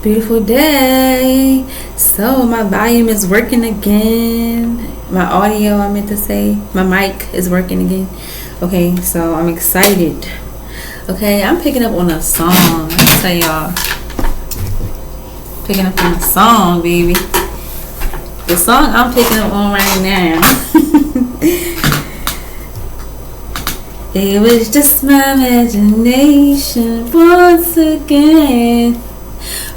Beautiful day. So my volume is working again. My audio, I meant to say, my mic is working again. Okay, so I'm excited. Okay, I'm picking up on a song. I'll tell y'all. Picking up on a song, baby. The song I'm picking up on right now. It was just my imagination once again,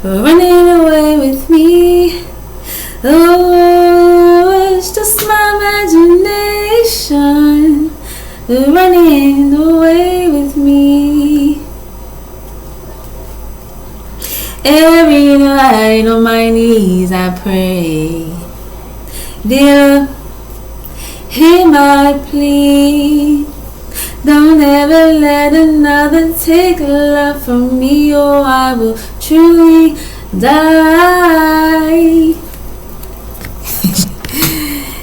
running away with me. Oh, it's just my imagination running away with me. Every night on my knees I pray, dear, hear my plea. Don't ever let another take love from me, or I will truly die.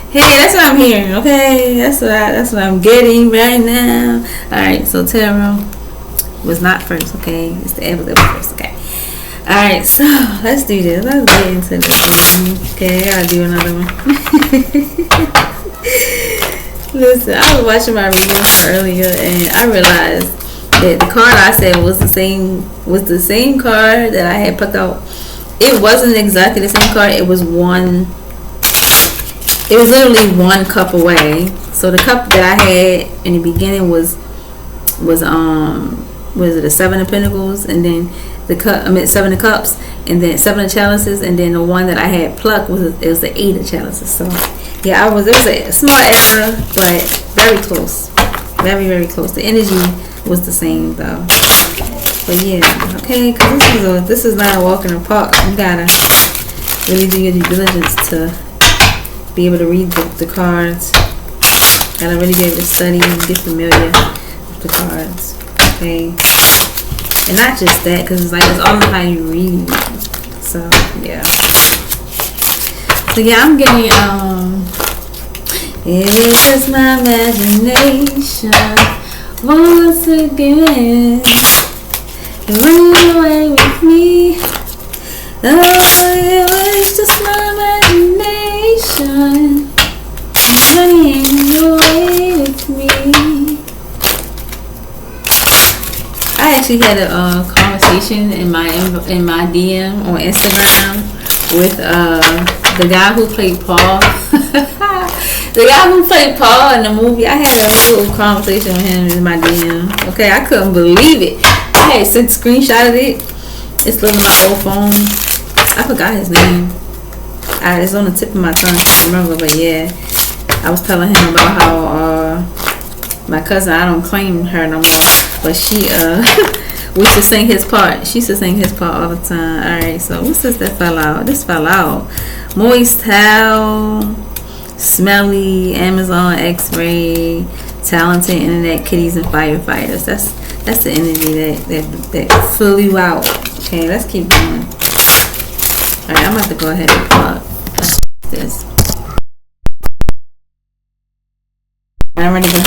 Hey, that's what I'm hearing, okay? That's what I'm getting right now. Alright, so tarot was not first, okay? It's the ever first, okay? Alright, so let's do this. Let's get into this. Okay, I gotta do another one. Listen, I was watching my readings earlier and I realized that the card I said was the same card that I had put out. It wasn't exactly the same card. It was literally one cup away. So the cup that I had in the beginning was it the Seven of Pentacles, and then Seven of Cups, and then Seven of Chalices, and then the one that I had plucked was the Eight of Chalices. So yeah, it was a small error, but very close, very, very close. The energy was the same though. But yeah, okay, because this is not a walk in the park. You gotta really do your due diligence to be able to read the cards. Gotta really be able to study and get familiar with the cards. Okay, and not just that, because it's all in how you read. So yeah. So yeah, I'm getting it is just my imagination once again running away with me. Oh, it was just my imagination running away with me. I actually had a conversation in my DM on Instagram with the guy who played Paul. The guy who played Paul in the movie. I had a little conversation with him in my DM. Okay, I couldn't believe it. I had sent a screenshot of it. It's still in my old phone. I forgot his name. It's on the tip of my tongue. I remember, but yeah, I was telling him about how my cousin, I don't claim her no more, but she we should sing his part. She should sing his part all the time. Alright, so what's this that fell out? This fell out. Moist towel, smelly, Amazon X-ray, talented internet kitties and firefighters. That's the energy that flew out. Okay, let's keep going. Alright, I'm about to go ahead and plug this. I'm ready to go.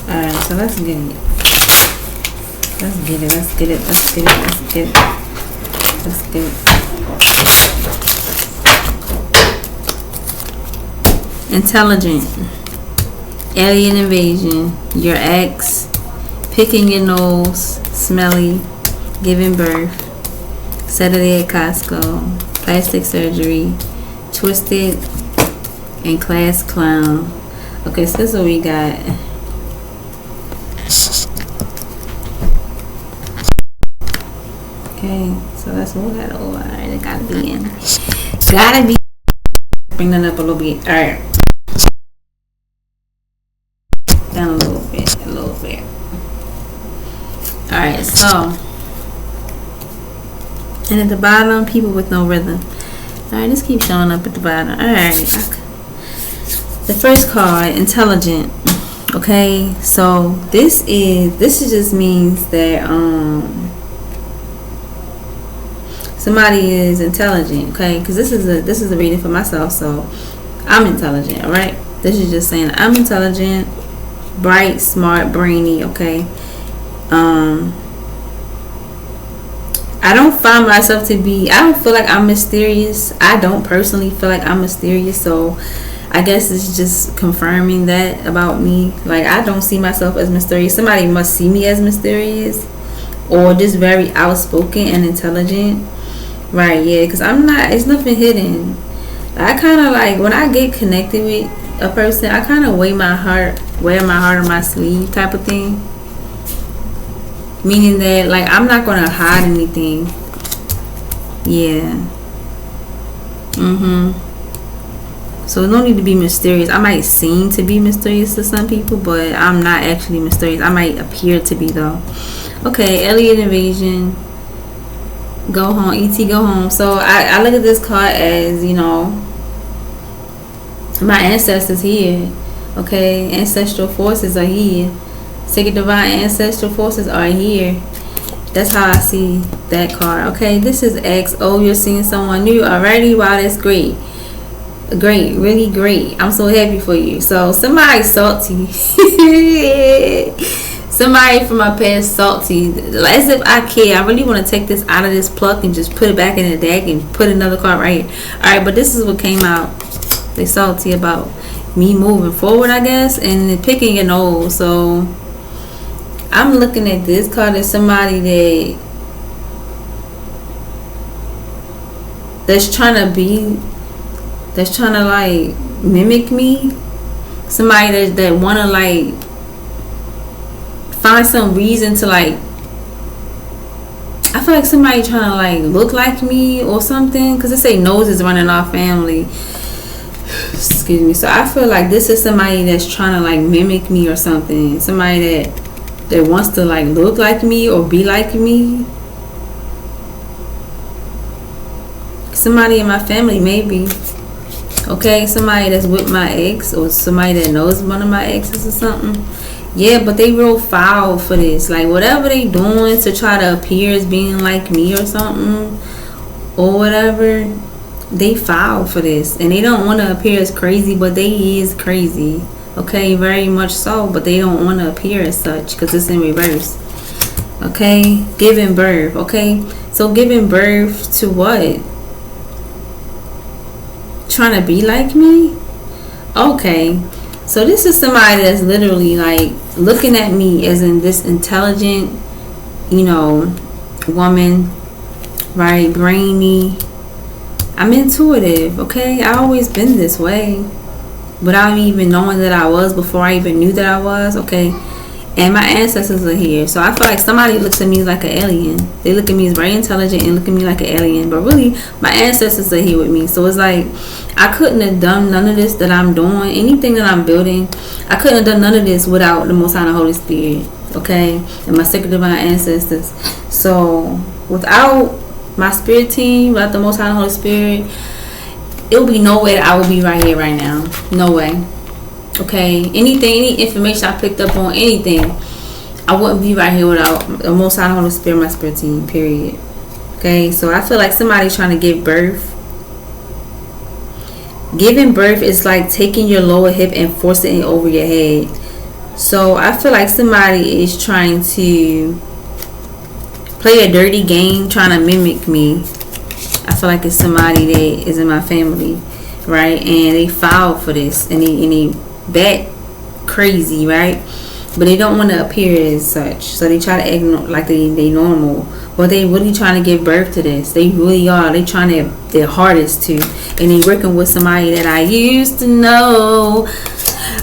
Alright, so let's get it. Let's get it. Intelligent. Alien invasion. Your ex. Picking your nose. Smelly. Giving birth. Saturday at Costco. Plastic surgery. Twisted. And class clown. Okay, so this is what we got. Okay, so let's move that over. Alright, it gotta be in. Gotta be. Bring that up a little bit. Alright. Down a little bit. Alright, so. And at the bottom, people with no rhythm. Alright, this keeps showing up at the bottom. Alright. The first card, intelligent. Okay, so this just means that somebody is intelligent. Okay, because this is a reading for myself, so I'm intelligent. All right, this is just saying I'm intelligent, bright, smart, brainy. Okay, I don't find myself to be. I don't feel like I'm mysterious. I don't personally feel like I'm mysterious, so I guess it's just confirming that about me. Like, I don't see myself as mysterious. Somebody must see me as mysterious or just very outspoken and intelligent. Right, yeah, because I'm not, it's nothing hidden. I kind of like, when I get connected with a person, I kind of wear my heart on my sleeve type of thing. Meaning that, like, I'm not going to hide anything. Yeah. So no need to be mysterious. I might seem to be mysterious to some people, but I'm not actually mysterious. I might appear to be, though. Okay, alien invasion. Go home. E.T. go home. So I look at this card as, you know, my ancestors here. Okay, ancestral forces are here. Sacred divine ancestral forces are here. That's how I see that card. Okay, this is X. Oh, you're seeing someone new already. Wow, that's great. Great, really great. I'm so happy for you. So somebody salty. Somebody from my past salty. As if I care. I really want to take this out of this pluck and just put it back in the deck and put another card right here. Alright, but this is what came out. They salty about me moving forward, I guess, and picking your nose. So I'm looking at this card as somebody that's trying to like mimic me. Somebody that want to like find some reason to like, I feel like somebody trying to like look like me or something, because they say nose is running our family. Excuse me. So I feel like this is somebody that's trying to like mimic me or something. Somebody that wants to like look like me or be like me. Somebody in my family, maybe. Okay, somebody that's with my ex, or somebody that knows one of my exes or something. Yeah, but they real foul for this. Like, whatever they doing to try to appear as being like me or something, or whatever, they foul for this. And they don't want to appear as crazy, but they is crazy. Okay, very much so, but they don't want to appear as such because it's in reverse. Okay, giving birth. Okay, so giving birth to what? Trying to be like me? Okay, so this is somebody that's literally like looking at me as in this intelligent, you know, woman, right? Brainy. I'm intuitive. Okay, I always been this way without even knowing that I was, before I even knew that I was. Okay, and my ancestors are here, so I feel like somebody looks at me like an alien. They look at me as very intelligent and look at me like an alien, but really my ancestors are here with me. So it's like I couldn't have done none of this that I'm doing, anything that I'm building. I couldn't have done none of this without the Most High and the Holy Spirit, okay, and my sacred divine ancestors. So without my spirit team, without the Most High and the Holy Spirit, it would be no way that I would be right here right now. No way. Okay, any information I picked up on, anything, I wouldn't be right here without the Most High and the Holy Spirit, my spirit team, period. Okay, so I feel like somebody's trying to give birth. Giving birth is like taking your lower hip and forcing it over your head. So I feel like somebody is trying to play a dirty game, trying to mimic me. I feel like it's somebody that is in my family, right? And they foul for this, and they back crazy, right? But they don't want to appear as such, so they try to act like they normal, but they really trying to give birth to this. They really are. They trying their hardest to, and they working with somebody that I used to know,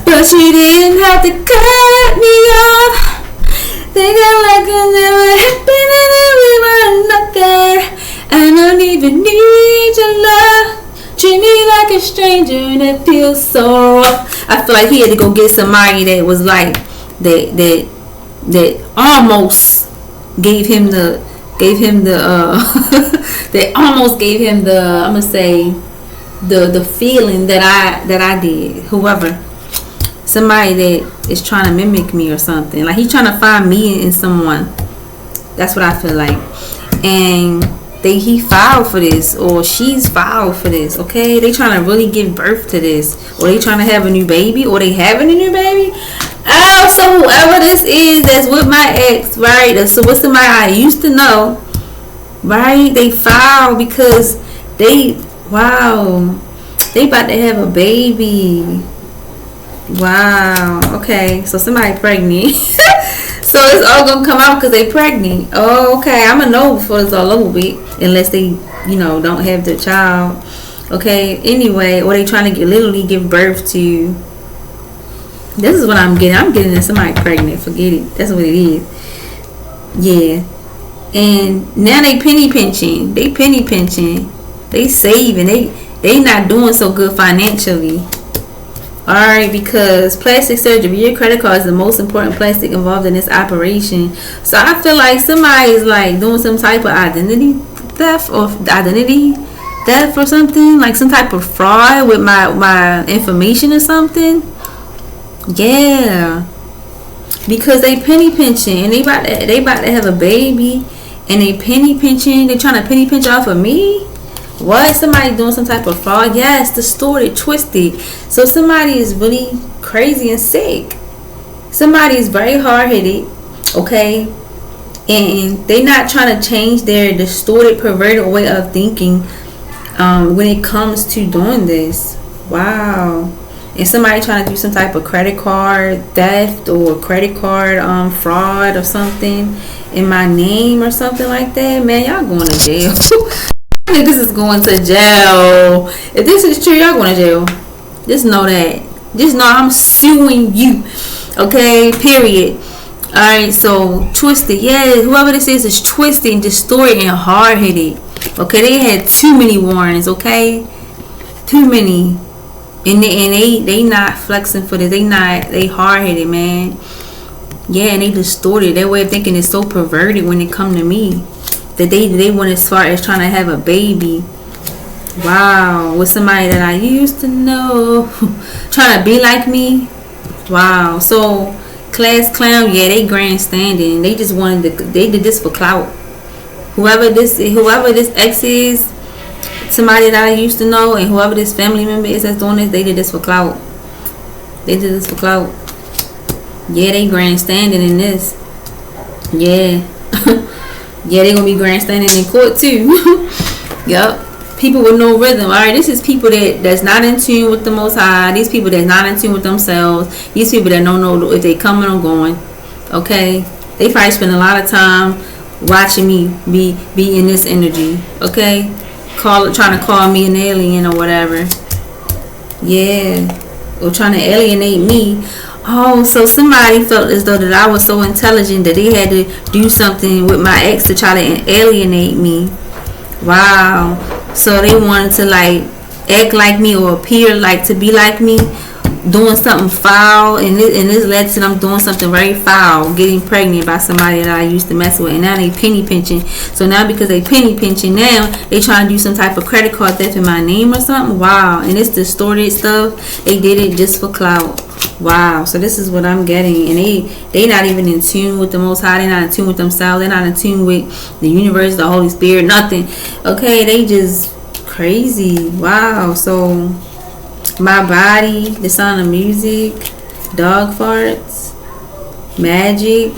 but she didn't have to cut me off. Think I like it never happened and we were nothing. a stranger and it feels so rough. I feel like he had to go get somebody that was like that almost gave him the that almost gave him the, I'm gonna say, the feeling that I did. Whoever, somebody that is trying to mimic me or something. Like he's trying to find me in someone. That's what I feel like. And he filed for this, or she's filed for this. Okay, they trying to really give birth to this, or they trying to have a new baby, or they having a new baby. Oh, so whoever this is that's with my ex, right? So with somebody I used to know, right? They filed because they about to have a baby. Wow. Okay, so somebody pregnant. So it's all gonna come out because they pregnant. Oh, okay. I'm gonna know before it's all over with, unless they, don't have the child. Okay. Anyway, or they trying to literally give birth to. This is what I'm getting. I'm getting somebody pregnant. Forget it. That's what it is. Yeah. And now they penny pinching. They saving. They not doing so good financially. Alright, because plastic surgery, your credit card is the most important plastic involved in this operation. So I feel like somebody is like doing some type of identity theft or something, like some type of fraud with my information or something. Yeah, because they penny pinching and they about to have a baby, and they penny pinching. They trying to penny pinch off of me. What? Somebody doing some type of fraud? Yes, distorted, twisted. So somebody is really crazy and sick. Somebody is very hard-headed, okay? And they not trying to change their distorted, perverted way of thinking when it comes to doing this. Wow. And somebody trying to do some type of credit card theft or credit card fraud or something in my name or something like that. Man, y'all going to jail. Niggas is going to jail. If this is true, y'all going to jail. Just know that. Just know I'm suing you. Okay, period. Alright, so twisted. Yeah, whoever this is twisted and distorted and hard-headed. Okay, they had too many warnings. Okay, too many. And they not flexing for this. They hard-headed, man. Yeah, and they distorted. Their way of thinking is so perverted when it come to me. That they went as far as trying to have a baby. Wow. With somebody that I used to know. Trying to be like me. Wow. So class clown, yeah, they grandstanding. They just they did this for clout. Whoever this ex is, somebody that I used to know, and whoever this family member is that's doing this, they did this for clout. They did this for clout. Yeah, they grandstanding in this. Yeah. Yeah, they gonna be grandstanding in court too. Yup. People with no rhythm. Alright, this is people that's not in tune with the Most High. These people that's not in tune with themselves. These people that don't know if they coming or going. Okay? They probably spend a lot of time watching me be in this energy. Okay? Trying to call me an alien or whatever. Yeah. Or trying to alienate me. Oh, so somebody felt as though that I was so intelligent that they had to do something with my ex to try to alienate me. Wow. So they wanted to like act like me or appear like to be like me, doing something foul, and this led to them doing something very foul, getting pregnant by somebody that I used to mess with, and now they penny pinching. So now because they penny pinching, now they trying to do some type of credit card theft in my name or something. Wow. And it's distorted stuff. They did it just for clout. Wow. So this is what I'm getting, and they not even in tune with the Most High. They're not in tune with themselves. They're not in tune with the universe, the Holy Spirit, nothing. Okay, they just crazy. Wow. So my body, the sound of music, dog farts, magic,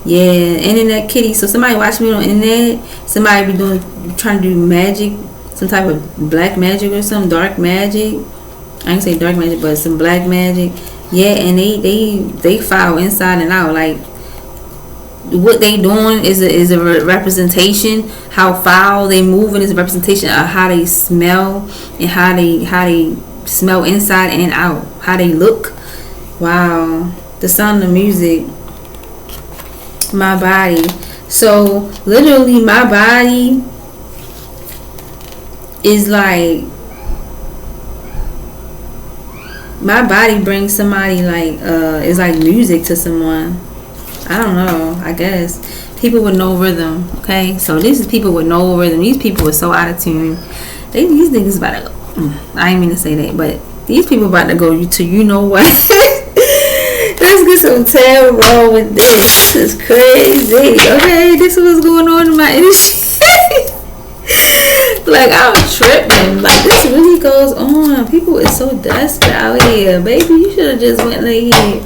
yeah, internet kitty. So somebody watch me on internet. Somebody be trying to do magic, some type of black magic or some dark magic. I ain't say dark magic, but some black magic. Yeah, and they foul inside and out. Like what they doing is a representation. How foul they moving is a representation of how they smell and how they smell inside and out. How they look. Wow. The sound of music. My body. So literally my body is like my body brings somebody like it's like music to someone. I don't know, I guess people with no rhythm. Okay, so this is people with no rhythm. These people are so out of tune. These niggas about to go, I didn't mean to say that, but these people about to go to you know what. Let's get some tarot with this. This is crazy. Okay, this is what's going on in my industry. Like, I'm tripping. Like, this really goes on. People is so desperate out here. Baby, you should have just went like here.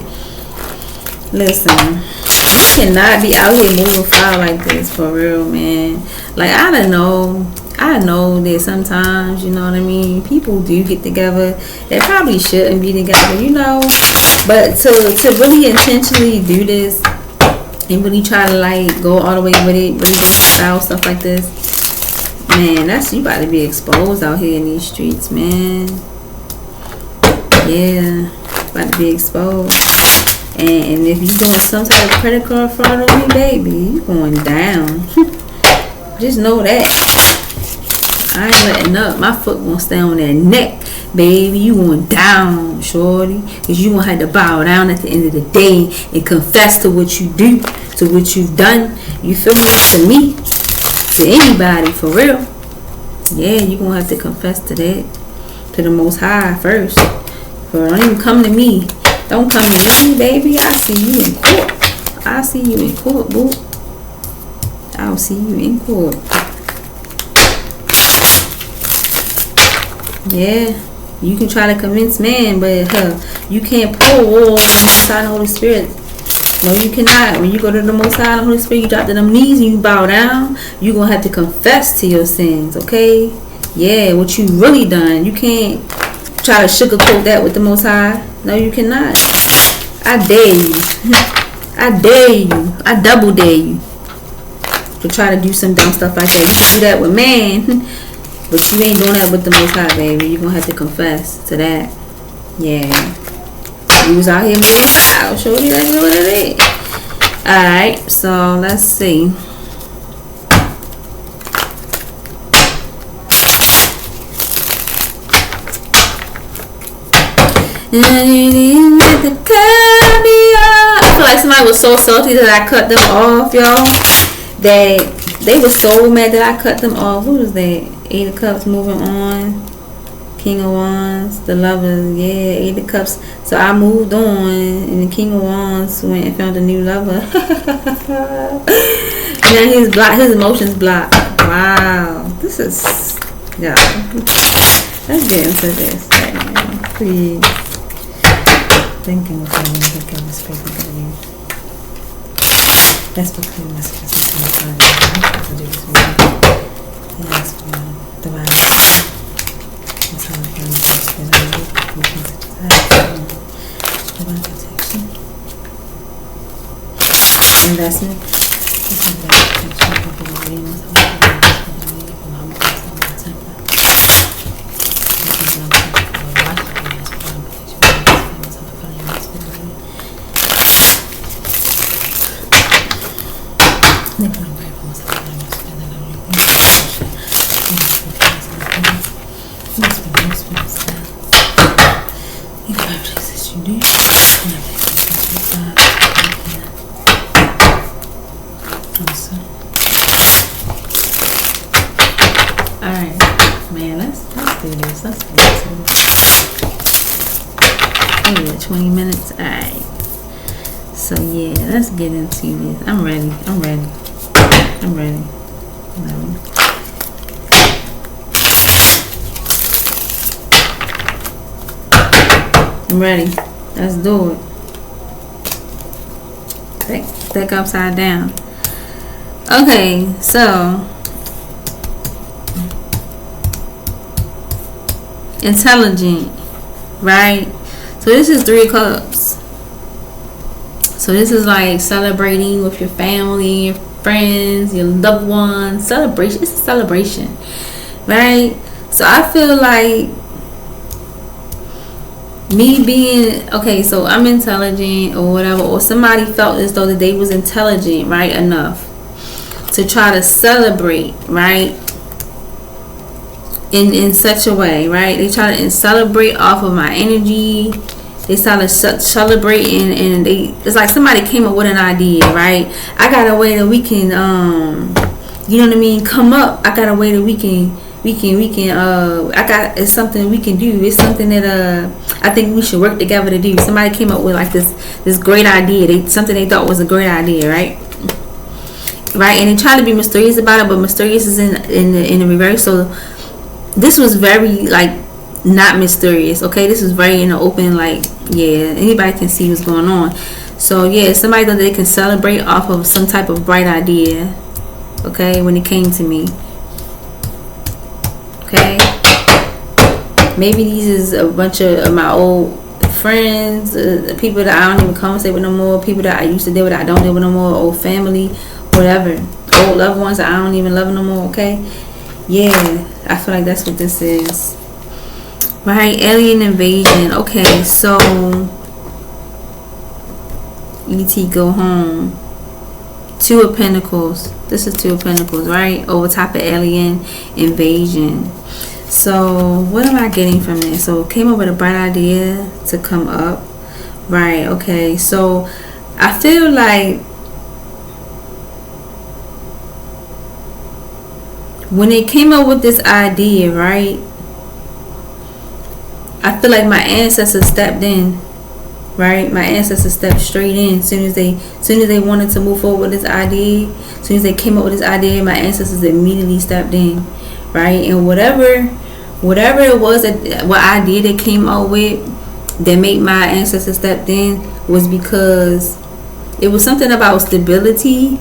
Listen, you cannot be out here moving foul like this, for real, man. Like, I don't know. I know that sometimes, you know what I mean, people do get together. They probably shouldn't be together, you know. But to really intentionally do this and really try to like go all the way with it, really go style stuff like this, man, that's, you about to be exposed out here in these streets, man. Yeah, about to be exposed. And if you're doing some type of credit card fraud on me, baby, you going down. Just know that. I ain't letting up. My foot gonna stay on that neck, baby. You going down, shorty. Because you gonna have to bow down at the end of the day and confess to what you do, to what you've done. You feel me? To me, to anybody, for real. Yeah, you gonna have to confess to that. To the Most High first. For don't even come to me. Don't come to me, baby. I see you in court. I see you in court, boo. I'll see you in court. Yeah, you can try to convince man, but you can't pull wool from the Most High and the Holy Spirit. No, you cannot. When you go to the Most High and the Holy Spirit, you drop to them knees and you bow down. You're going to have to confess to your sins, okay? Yeah, what you really done. You can't try to sugarcoat that with the Most High. No, you cannot. I dare you. I dare you. I double dare you to try to do some dumb stuff like that. You can do that with man. But you ain't doing that with the Most High, baby. You're going to have to confess to that. Yeah. You was out here moving foul. Shorty, that's what it is. Alright, so let's see. I feel like somebody was so salty that I cut them off, y'all. That they were so mad that I cut them off. Who was that? 8 of Cups, moving on. King of Wands, the Lovers. Yeah, 8 of Cups. So I moved on, and the King of Wands went and found a new lover. And then he's blocked. His emotions blocked. Wow, this is, yeah. Let's get into this right now, please. Thinking of having to pick up the space of you. Let's proclaim messages from the Father. Yes, for divination. That's how I can divine protection. Investment. Alright, man, let's do this. Let's get to it. Yeah, 20 minutes. Alright. So yeah, let's get into this. I'm ready. I'm ready. I'm ready. I'm ready. Let's do it. Back upside down. Okay, so intelligent, right? So this is 3 of Cups. So this is like celebrating with your family, your friends, your loved ones. Celebration. It's a celebration, right? So I feel like me being, okay, so I'm intelligent or whatever, or somebody felt as though that they was intelligent, right, enough to try to celebrate, right, in such a way, right? They try to celebrate off of my energy. They try to celebrate, and it's like somebody came up with an idea, right? I got a way that we can, you know what I mean, come up. I got a way that we can it's something we can do. It's something that I think we should work together to do. Somebody came up with like this great idea. Something they thought was a great idea, right? Right, and they try to be mysterious about it, but mysterious is in the reverse. So this was very like not mysterious, okay? This is very in the open, like, yeah, anybody can see what's going on. So yeah, somebody that they can celebrate off of some type of bright idea, okay, when it came to me. Okay, maybe these is a bunch of my old friends, people that I don't even conversate with no more, people that I used to deal with that I don't deal with no more, old family, whatever, old loved ones that I don't even love no more. Okay, yeah, I feel like that's what this is. Right, alien invasion. Okay, so ET go home. Two of Pentacles. This is Two of Pentacles, right? Over top of alien invasion. So what am I getting from this? So came up with a bright idea to come up. Right, okay. So I feel like when they came up with this idea, right, I feel like my ancestors stepped in. Right, my ancestors stepped straight in. As soon as they wanted to move forward with this idea, as soon as they came up with this idea, my ancestors immediately stepped in. Right, and whatever it was what idea they came up with that made my ancestors stepped in was because it was something about stability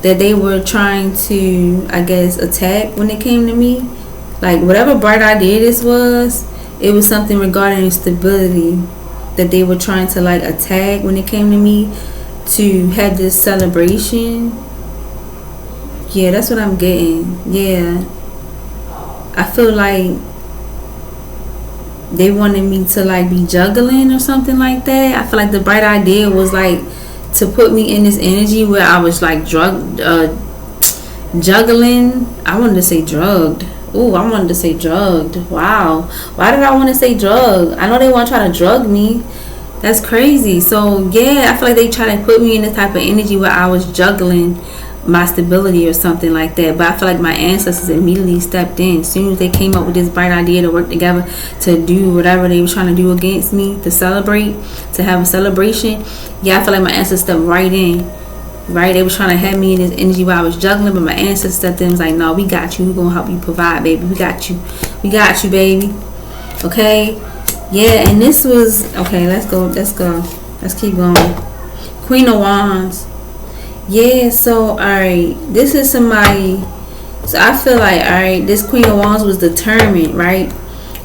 that they were trying to, I guess, attack when it came to me. Like whatever bright idea this was, it was something regarding stability that they were trying to like attack when it came to me, to have this celebration. Yeah, that's what I'm getting. Yeah, I feel like they wanted me to like be juggling or something like that. I feel like the bright idea was like to put me in this energy where I was like juggling. I wanted to say drugged. Ooh, I wanted to say drugged. Wow. Why did I want to say drug? I know they want to try to drug me. That's crazy. So, yeah, I feel like they try to put me in this type of energy where I was juggling my stability or something like that. But I feel like my ancestors immediately stepped in. As soon as they came up with this bright idea to work together to do whatever they were trying to do against me, to celebrate, to have a celebration. Yeah, I feel like my ancestors stepped right in. Right, they were trying to have me in this energy while I was juggling, but my ancestors stepped in and was like, no, we got you. We're going to help you provide, baby. We got you, baby. Okay, yeah, and this was, okay, let's keep going. Queen of Wands. Yeah, so, alright, this is somebody, so I feel like, alright, this Queen of Wands was determined, right?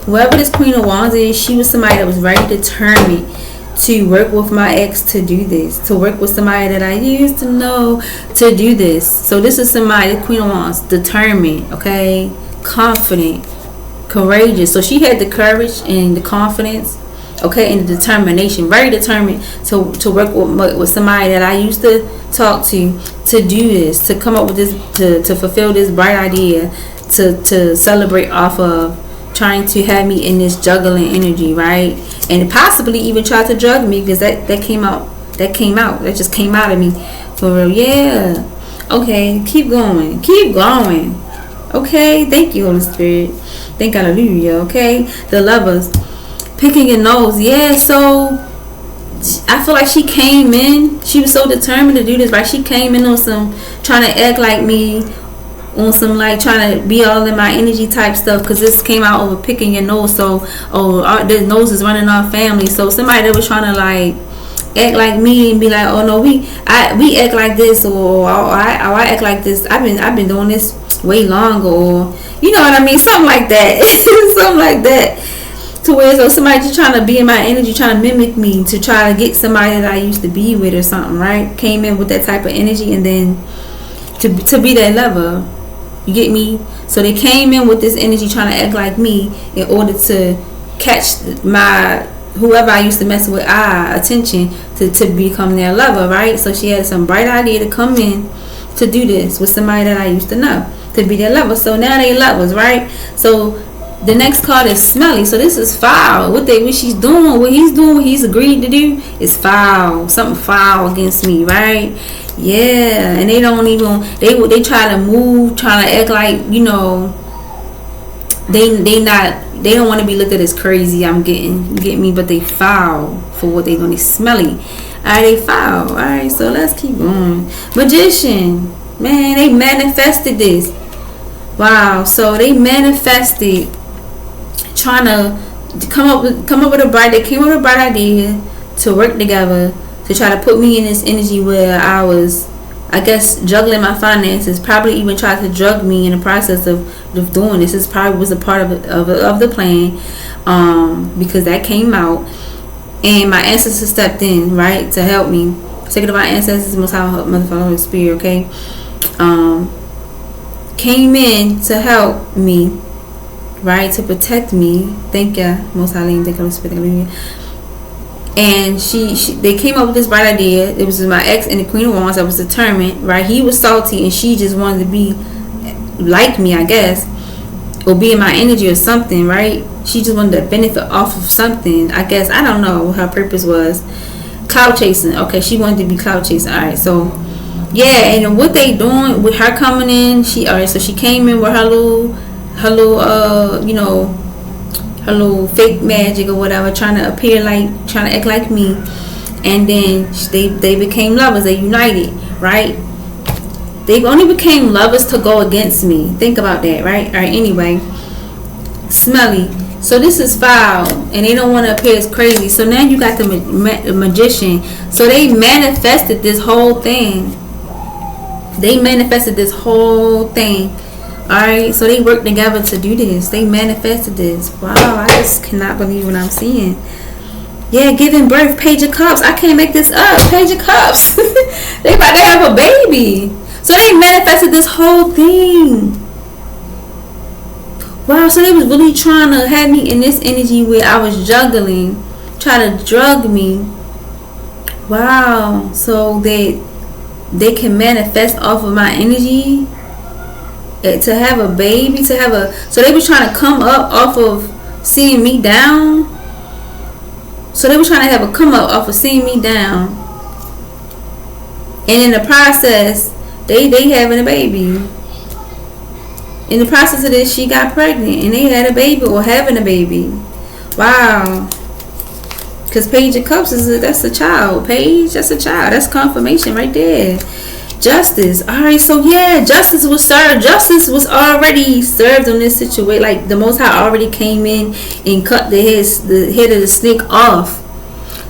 Whoever this Queen of Wands is, she was somebody that was very determined to work with my ex to do this, to work with somebody that I used to know to do this. So this is somebody, the Queen of Wands, determined, okay, confident, courageous. So she had the courage and the confidence, okay, and the determination, very determined to work with somebody that I used to talk to do this, to come up with this, to fulfill this bright idea, to celebrate off of, trying to have me in this juggling energy, right? And possibly even try to drug me, because that just came out of me for real. Yeah, okay, keep going. Okay, thank you, Holy Spirit. Thank hallelujah. Okay, the Lovers, picking your nose. Yeah, so I feel like she came in, she was so determined to do this, right? She came in on some trying to act like me, on some like trying to be all in my energy type stuff, because this came out over picking your nose. So the nose is running our family. So somebody that was trying to like act like me and be like, oh no, we act like this, or I act like this, I've been doing this way longer, or you know what I mean, something like that. Something like that, to where so somebody just trying to be in my energy, trying to mimic me, to try to get somebody that I used to be with or something, right? Came in with that type of energy, and then to be that lover. You get me? So they came in with this energy trying to act like me in order to catch my whoever I used to mess with attention to become their lover, right? So she had some bright idea to come in to do this with somebody that I used to know, to be their lover. So now they lovers, right? So The next card is smelly. So this is foul. What she's doing, what he's doing, what he's agreed to do is foul. Something foul against me, right? Yeah. And they don't even, they try to move, trying to act like, you know, they don't want to be looked at as crazy. You get me? But they foul for what they doing. They smelly. Alright, they foul. Alright, so let's keep going. Magician. Man, they manifested this. Wow. So they manifested trying to come up with a bright. They came up with a bright idea to work together to try to put me in this energy where I was, I guess, juggling my finances. Probably even tried to drug me in the process of doing this. This probably was a part of the plan, because that came out, and my ancestors stepped in, right, to help me. Second of our ancestors, Most High Motherfucking Holy Spirit, okay, came in to help me, right, to protect me. Thank ya, Most High, thank you, Holy Spirit, thank you. And they came up with this bright idea. It was my ex and the Queen of Wands that was determined, right? He was salty and she just wanted to be like me, I guess, or be in my energy or something, right? She just wanted to benefit off of something, I guess. I don't know what her purpose was. Cloud chasing. Okay, she wanted to be cloud chasing. All right, so yeah, and what they doing with her coming in? So she came in with her little you know, her little fake magic or whatever, trying to act like me, and then they became lovers. They united, right? They only became lovers to go against me. Think about that, right? All right. Anyway, smelly. So this is foul, and they don't want to appear as crazy. So now you got the magician. So they manifested this whole thing. Alright, so they worked together to do this. They manifested this. Wow, I just cannot believe what I'm seeing. Yeah, giving birth, Page of Cups. I can't make this up. Page of Cups. They about to have a baby. So they manifested this whole thing. Wow, so they was really trying to have me in this energy where I was juggling, trying to drug me. Wow, so they can manifest off of my energy. To have a baby, so they were trying to come up off of seeing me down. So they were trying to have a come up off of seeing me down, and in the process, they having a baby. In the process of this, she got pregnant, and they had a baby or having a baby. Wow. Because Page of Cups that's a child. Page, that's a child. That's confirmation right there. Justice. Alright, so yeah, justice was served. Justice was already served on this situation. Like the Most High already came in and cut the head of the snake off.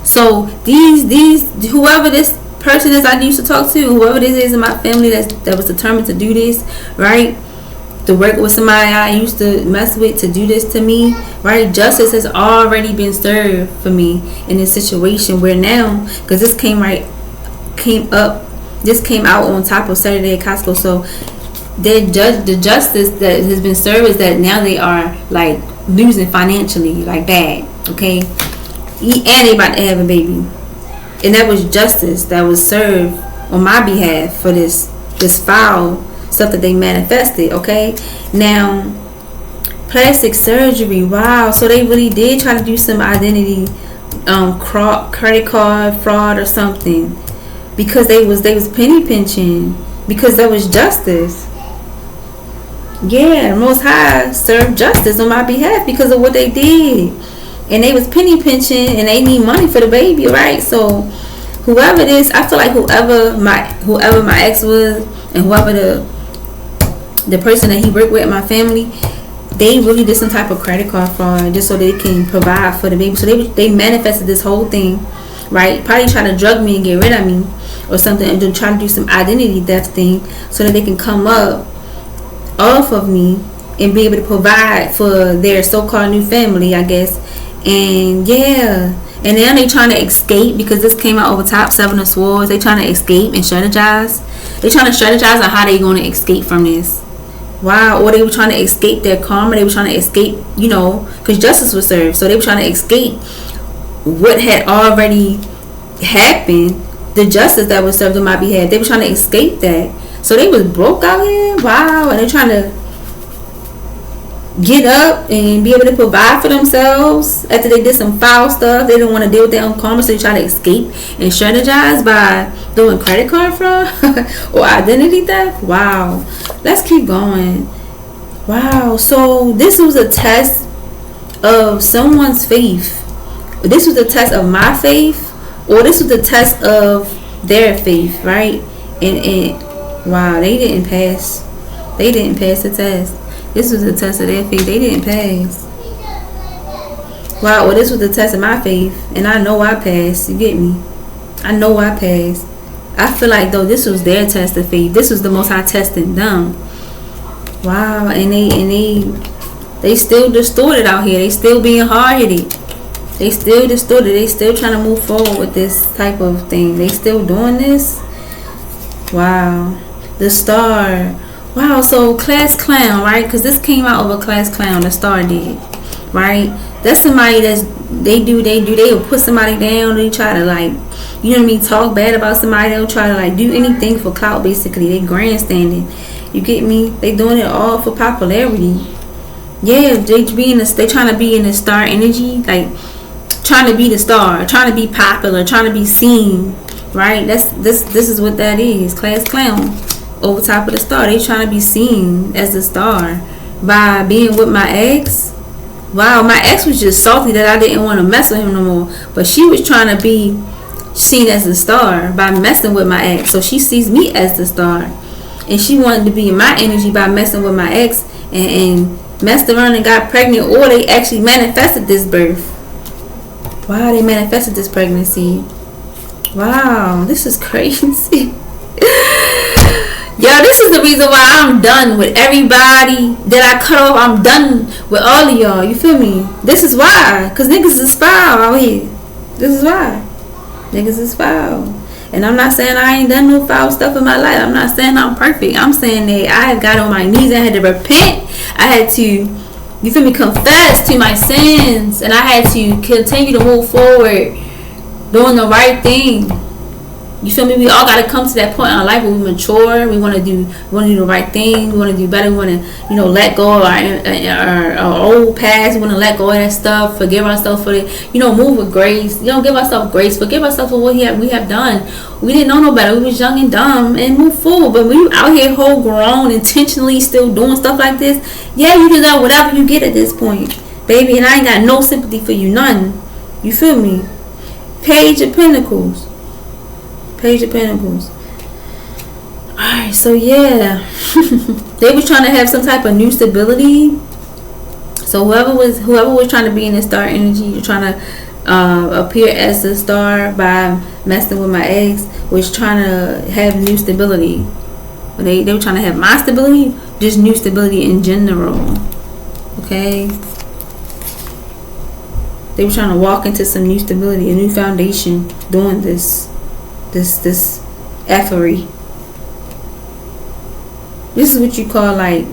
So these whoever this person is I used to talk to, whoever this is in my family that was determined to do this, right? To work with somebody I used to mess with to do this to me, right? Justice has already been served for me in this situation where now, because this came out on top of Saturday at Costco. So the justice that has been served is that now they are like losing financially, like bad, okay? And they about to have a baby, and that was justice that was served on my behalf for this foul stuff that they manifested, okay? Now, plastic surgery. Wow, so they really did try to do some identity credit card fraud or something. Because they was penny pinching, because that was justice. Yeah, Most High served justice on my behalf because of what they did, and they was penny pinching, and they need money for the baby, right? So whoever this, I feel like whoever my ex was, and whoever the person that he worked with in my family, they really did some type of credit card fraud just so they can provide for the baby. So they manifested this whole thing, right? Probably trying to drug me and get rid of me or something, and then try to do some identity theft thing so that they can come up off of me and be able to provide for their so-called new family, I guess. And yeah, and now they trying to escape because this came out over top, Seven of Swords. They trying to escape and strategize. They trying to strategize on how they going to escape from this. Wow. Or they were trying to escape their karma. They were trying to escape, you know, because justice was served. So they were trying to escape what had already happened, the justice that was served on my behalf. They were trying to escape that. So they was broke out here. Wow. And they're trying to get up and be able to provide for themselves after they did some foul stuff. They don't want to deal with their own karma, so they try to escape and strategize by doing credit card fraud or identity theft. Wow. Let's keep going. Wow. So this was a test of someone's faith. This was a test of my faith, or this was a test of their faith, right? And wow, they didn't pass. They didn't pass the test. This was a test of their faith. They didn't pass. Wow, well, this was a test of my faith, and I know I passed. You get me? I know I passed. I feel like though this was their test of faith. This was the Most High testing them. Wow, and they still distorted out here. They still being hard-headed. They still distorted. They still trying to move forward with this type of thing. They still doing this. Wow, the star. Wow, so class clown, right? Because this came out of a class clown. The star did, right? That's somebody that's they will put somebody down. They try to, like, you know what I mean, talk bad about somebody. They'll try to, like, do anything for clout. Basically, they grandstanding. You get me? They doing it all for popularity. Yeah, they trying to be in the star energy, like trying to be the star, trying to be popular, trying to be seen, right? This is what that is. Class clown over top of the star. They trying to be seen as the star by being with my ex. Wow, my ex was just salty that I didn't want to mess with him no more, but she was trying to be seen as the star by messing with my ex. So she sees me as the star, and she wanted to be in my energy by messing with my ex and messed around and got pregnant, or they actually manifested this birth. Wow, they manifested this pregnancy. Wow, this is crazy. Yo, this is the reason why I'm done with everybody that I cut off. I'm done with all of y'all. You feel me? This is why. Because niggas is foul out here. This is why. Niggas is foul. And I'm not saying I ain't done no foul stuff in my life. I'm not saying I'm perfect. I'm saying that I had got on my knees. I had to repent. I had to, you feel me, confess to my sins. And I had to continue to move forward doing the right thing. You feel me? We all got to come to that point in our life where we mature. We want to do the right thing. We want to do better. We want to, let go of our old past. We want to let go of that stuff. Forgive ourselves for it. Move with grace. Give ourselves grace. Forgive ourselves for what we have done. We didn't know no better. We was young and dumb, and move forward. But when you out here whole grown, intentionally still doing stuff like this, yeah, you deserve whatever you get at this point, baby. And I ain't got no sympathy for you, none. You feel me? Page of Pentacles. Page of Pentacles. Alright, so yeah. They was trying to have some type of new stability. So whoever was trying to be in the star energy, you're trying to appear as the star by messing with my ex, was trying to have new stability. They were trying to have my stability, just new stability in general. Okay? They were trying to walk into some new stability, a new foundation, doing this effery. This is what you call like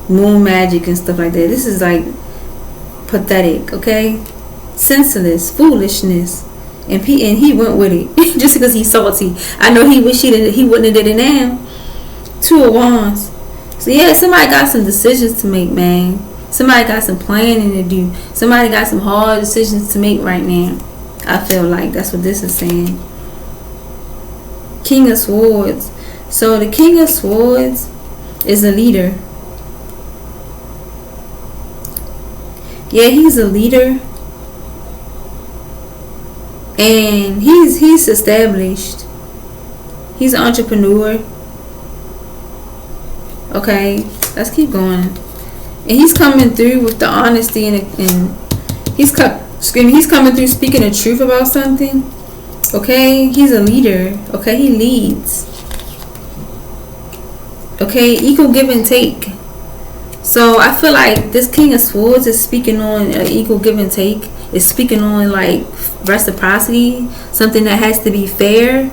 moon magic and stuff like that. This is like pathetic, okay? Senseless, foolishness, and he went with it just because he's salty. I know he wish he wouldn't have did it now. 2 of Wands. So yeah, somebody got some decisions to make, man. Somebody got some planning to do. Somebody got some hard decisions to make right now. I feel like that's what this is saying. King of Swords. So the King of Swords is a leader. Yeah, he's a leader. And he's established. He's an entrepreneur. Okay, let's keep going. And he's coming through with the honesty and he's coming through speaking the truth about something. Okay, he's a leader. Okay, he leads. Okay, equal give and take. So I feel like this King of Swords is speaking on equal give and take. It's speaking on like reciprocity, something that has to be fair,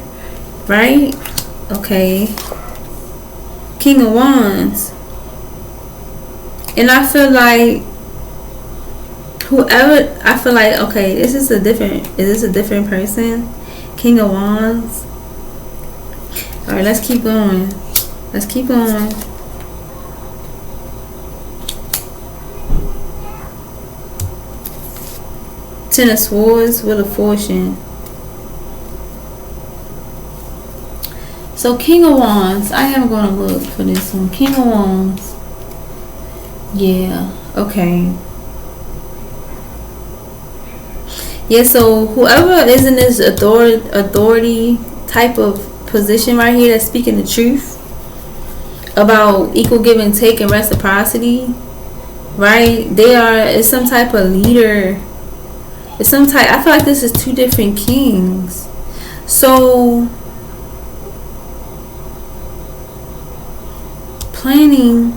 right? Okay. King of Wands. And I feel like okay, is this a different person? King of Wands. Alright, let's keep going. Ten of Swords with a fortune. So King of Wands. I am going to look for this one. King of Wands. Yeah. Okay. Yeah, so whoever is in this authority type of position right here that's speaking the truth about equal give and take and reciprocity, right? It's some type of leader. It's some type, I feel like this is two different kings. So planning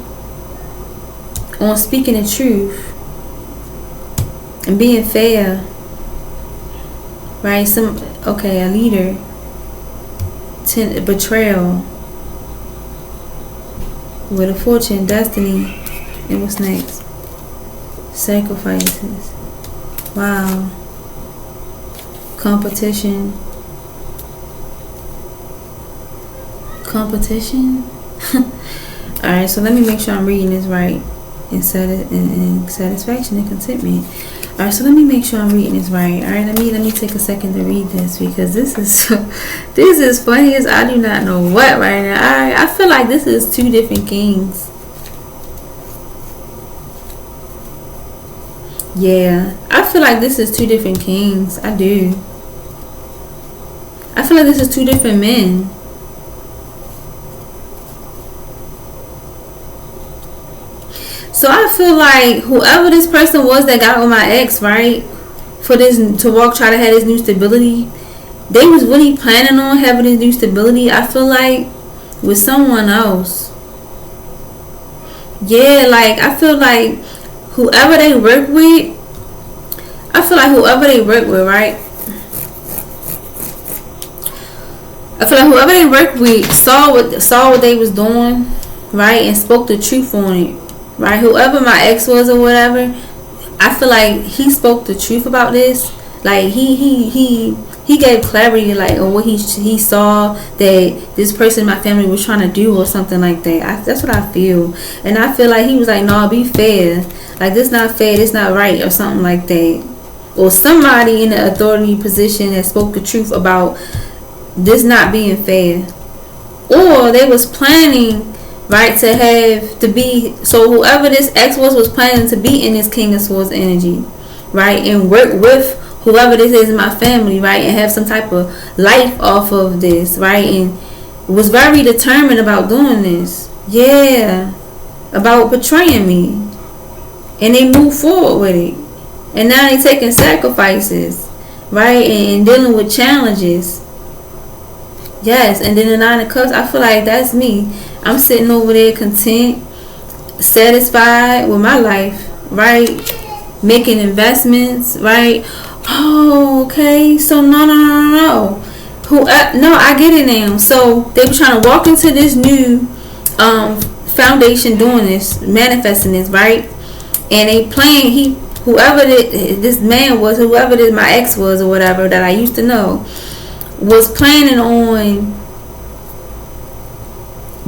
on speaking the truth and being fair. Right, a leader. Betrayal. With a fortune, destiny. And what's next? Sacrifices. Wow. Competition. Alright, so let me make sure I'm reading this right. And satisfaction and contentment. Alright, so let me make sure I'm reading this right. Alright, let me take a second to read this, because this is funny as I do not know what right now. Alright, I feel like this is two different kings. Yeah, I feel like this is two different kings. I do. I feel like this is two different men. So I feel like whoever this person was that got with my ex, right, for this try to have this new stability, they was really planning on having this new stability, I feel like, with someone else. Yeah, like, I feel like whoever they work with, right, I feel like whoever they work with saw what they was doing, right, and spoke the truth on it. Right, whoever my ex was or whatever, I feel like he spoke the truth about this. Like he gave clarity, like, on what he saw that this person in my family was trying to do or something like that. That's what I feel, and I feel like he was like, "No, be fair. Like, this not fair. This not right," or something like that. Or somebody in the authority position that spoke the truth about this not being fair, or they was planning. Right, so whoever this ex was planning to be in this King of Swords energy, right, and work with whoever this is in my family, right, and have some type of life off of this, right, and was very determined about doing this. Yeah, about betraying me, and they moved forward with it, and now they taking sacrifices, right, and dealing with challenges. Yes, and then the Nine of Cups, I feel like that's me. I'm sitting over there content, satisfied with my life, right? Making investments, right? Oh, okay. So no. No, I get it now. So they were trying to walk into this new foundation, doing this, manifesting this, right? And they playing whoever this man was, whoever my ex was or whatever that I used to know, was planning on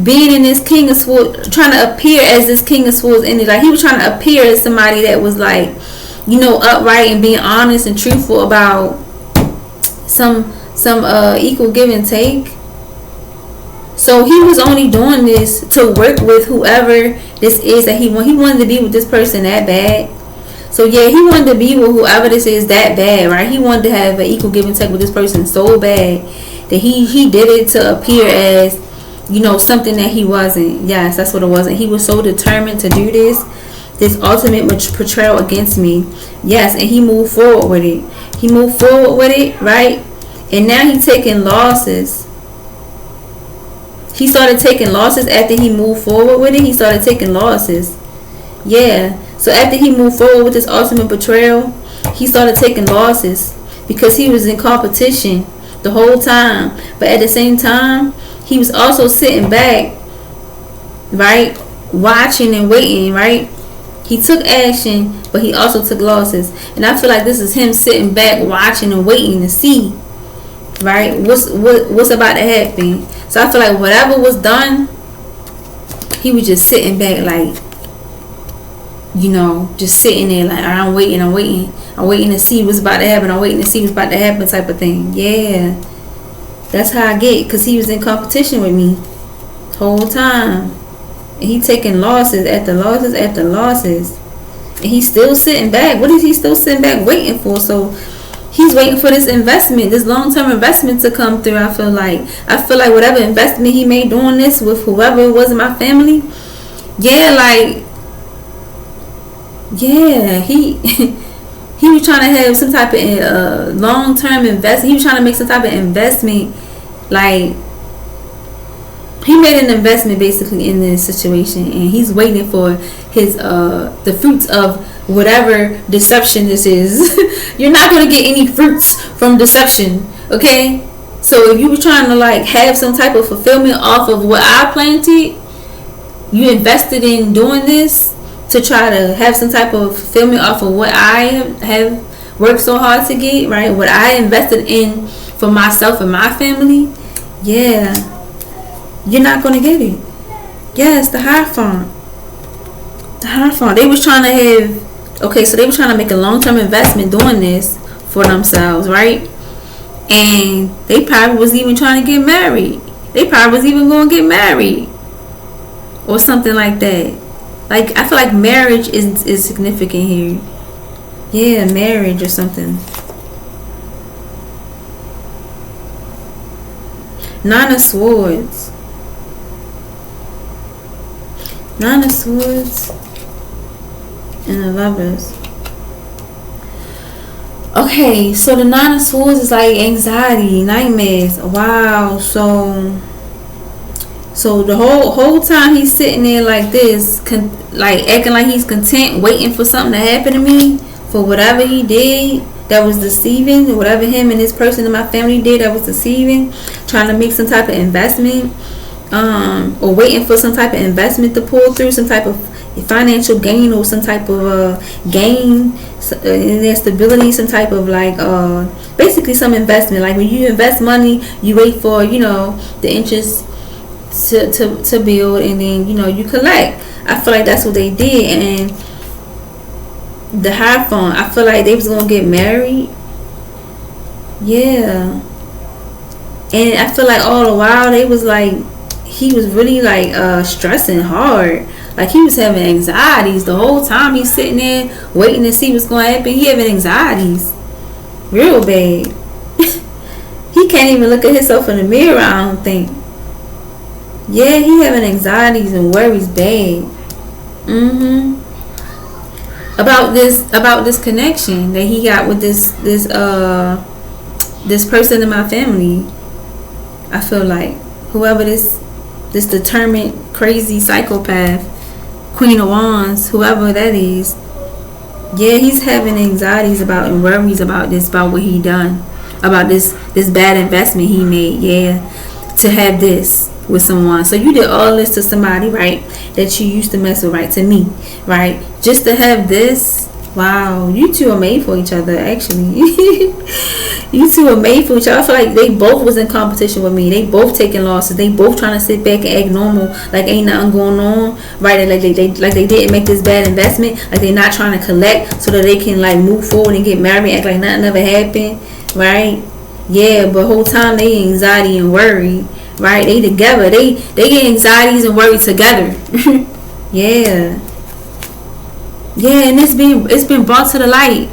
being in this King of Swords, trying to appear as this King of Swords energy. Like, he was trying to appear as somebody that was, like, upright and being honest and truthful about some equal give and take. So he was only doing this to work with whoever this is that he wanted to be with this person that bad. So yeah, he wanted to be with whoever this is that bad, right? He wanted to have an equal give and take with this person so bad that he did it to appear as, something that he wasn't. Yes, that's what it was. And he was so determined to do this ultimate portrayal against me. Yes, and he moved forward with it. Right? And now he's taking losses. He started taking losses after he moved forward with it. He started taking losses. Yeah. So after he moved forward with this ultimate betrayal, he started taking losses because he was in competition the whole time. But at the same time, he was also sitting back, right, watching and waiting, right? He took action, but he also took losses. And I feel like this is him sitting back, watching and waiting to see, right, what's about to happen. So I feel like whatever was done, he was just sitting back like, just sitting there like, I'm waiting to see what's about to happen. I'm waiting to see what's about to happen, type of thing. Yeah, that's how I get, because he was in competition with me the whole time, and he taking losses after losses after losses, and he's still sitting back. What is he still sitting back waiting for? So he's waiting for this investment, this long-term investment to come through. I feel like whatever investment he made doing this with whoever it was in my family, he was trying to have some type of long-term investment. He was trying to make some type of investment. Like, he made an investment basically in this situation, and he's waiting for his the fruits of whatever deception this is. You're not going to get any fruits from deception, okay? So if you were trying to like have some type of fulfillment off of what I planted, you invested in doing this to try to have some type of fulfillment off of what I have worked so hard to get, right? What I invested in for myself and my family, you're not going to get it. Yes, the Hierophant. They was trying to have, so they were trying to make a long-term investment doing this for themselves, right? And they probably was even trying to get married. They probably was even going to get married or something like that. Like, I feel like marriage is significant here. Yeah, marriage or something. Nine of Swords. Nine of Swords and the Lovers. Okay, so the Nine of Swords is like anxiety, nightmares. Wow. So the whole time he's sitting there like this, like acting like he's content, waiting for something to happen to me, for whatever he did that was deceiving, whatever him and this person in my family did that was deceiving, trying to make some type of investment, or waiting for some type of investment to pull through, some type of financial gain or some type of gain in their stability, some type of like basically some investment. Like when you invest money, you wait for the interest to build, and then you collect. I feel like that's what they did. And the Hierophant, I feel like they was gonna get married. Yeah. And I feel like all the while they was like, he was really like stressing hard. Like he was having anxieties the whole time. He's sitting there waiting to see what's gonna happen. He having anxieties real bad. He can't even look at himself in the mirror, I don't think. Yeah, he having anxieties and worries bad. About this connection that he got with this person in my family. I feel like whoever this determined crazy psychopath, Queen of Wands, whoever that is, he's having anxieties about and worries about this, about what he done, about this bad investment he made, to have this with someone. So you did all this to somebody, right, that you used to mess with, right, to me, right, just to have this. Wow, you two are made for each other, actually. You two are made for each other. I feel like they both was in competition with me. They both taking losses. They both trying to sit back and act normal, like ain't nothing going on, right? Like they didn't make this bad investment. Like they not trying to collect so that they can like move forward and get married, act like nothing ever happened, right? Yeah, but whole time they anxiety and worry, right? They together. They get anxieties and worry together. Yeah. Yeah, and it's been brought to the light.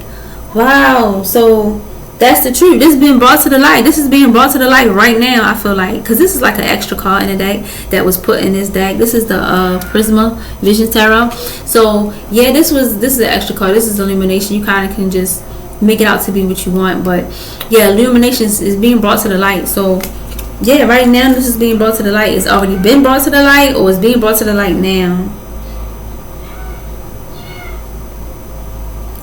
Wow. So that's the truth. This is being brought to the light. This is being brought to the light right now, I feel like, because this is like an extra card in the deck that was put in this deck. This is the Prisma Vision Tarot. So yeah, this is an extra card. This is illumination. You kind of can just make it out to be what you want, but yeah, illumination is being brought to the light. So yeah, right now this is being brought to the light. It's already been brought to the light, or it's being brought to the light now.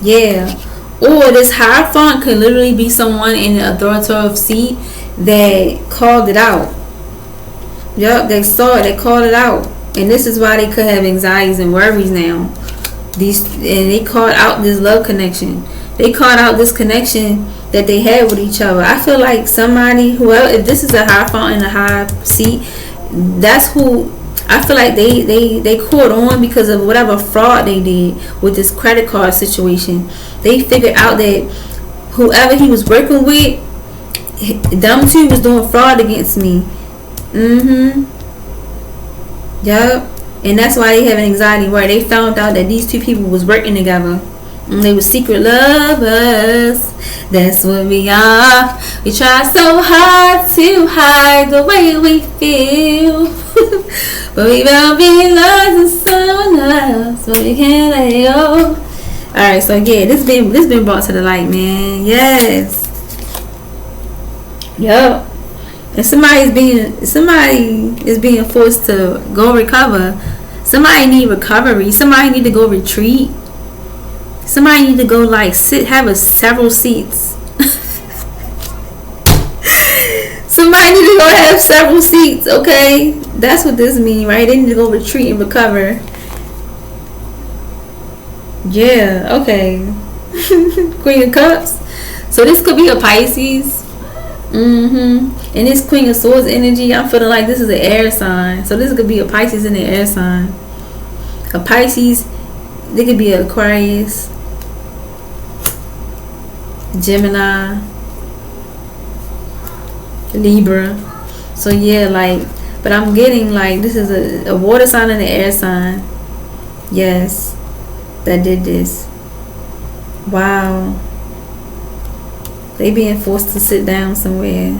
Yeah. Or this Hierophant could literally be someone in the authoritative seat that called it out. Yup, they saw it, they called it out. And this is why they could have anxieties and worries now. And they called out this love connection. They called out this connection that they had with each other. I feel like somebody, whoever, if this is a Hierophant in a high seat, that's who I feel like they caught on because of whatever fraud they did with this credit card situation. They figured out that whoever he was working with, them two was doing fraud against me. Yup. And that's why they have an anxiety where they found out that these two people was working together. And they were secret lovers. That's what we are. We try so hard to hide the way we feel. But we will be lost in someone else. But we can't let go. Alright, so yeah, this been brought to the light, man. Yes. Yup. And somebody is being forced to go recover. Somebody need recovery. Somebody need to go retreat. Somebody need to go like have several seats. Somebody need to go have several seats, okay? That's what this means, right? They need to go retreat and recover. Yeah, okay. Queen of Cups. So this could be a Pisces. And this Queen of Swords energy, I'm feeling like this is an air sign. So this could be a Pisces in the air sign. A Pisces, they could be an Aquarius, Gemini, Libra. So yeah, like, but I'm getting like this is a water sign and an air sign. Yes, that did this. Wow. They being forced to sit down somewhere.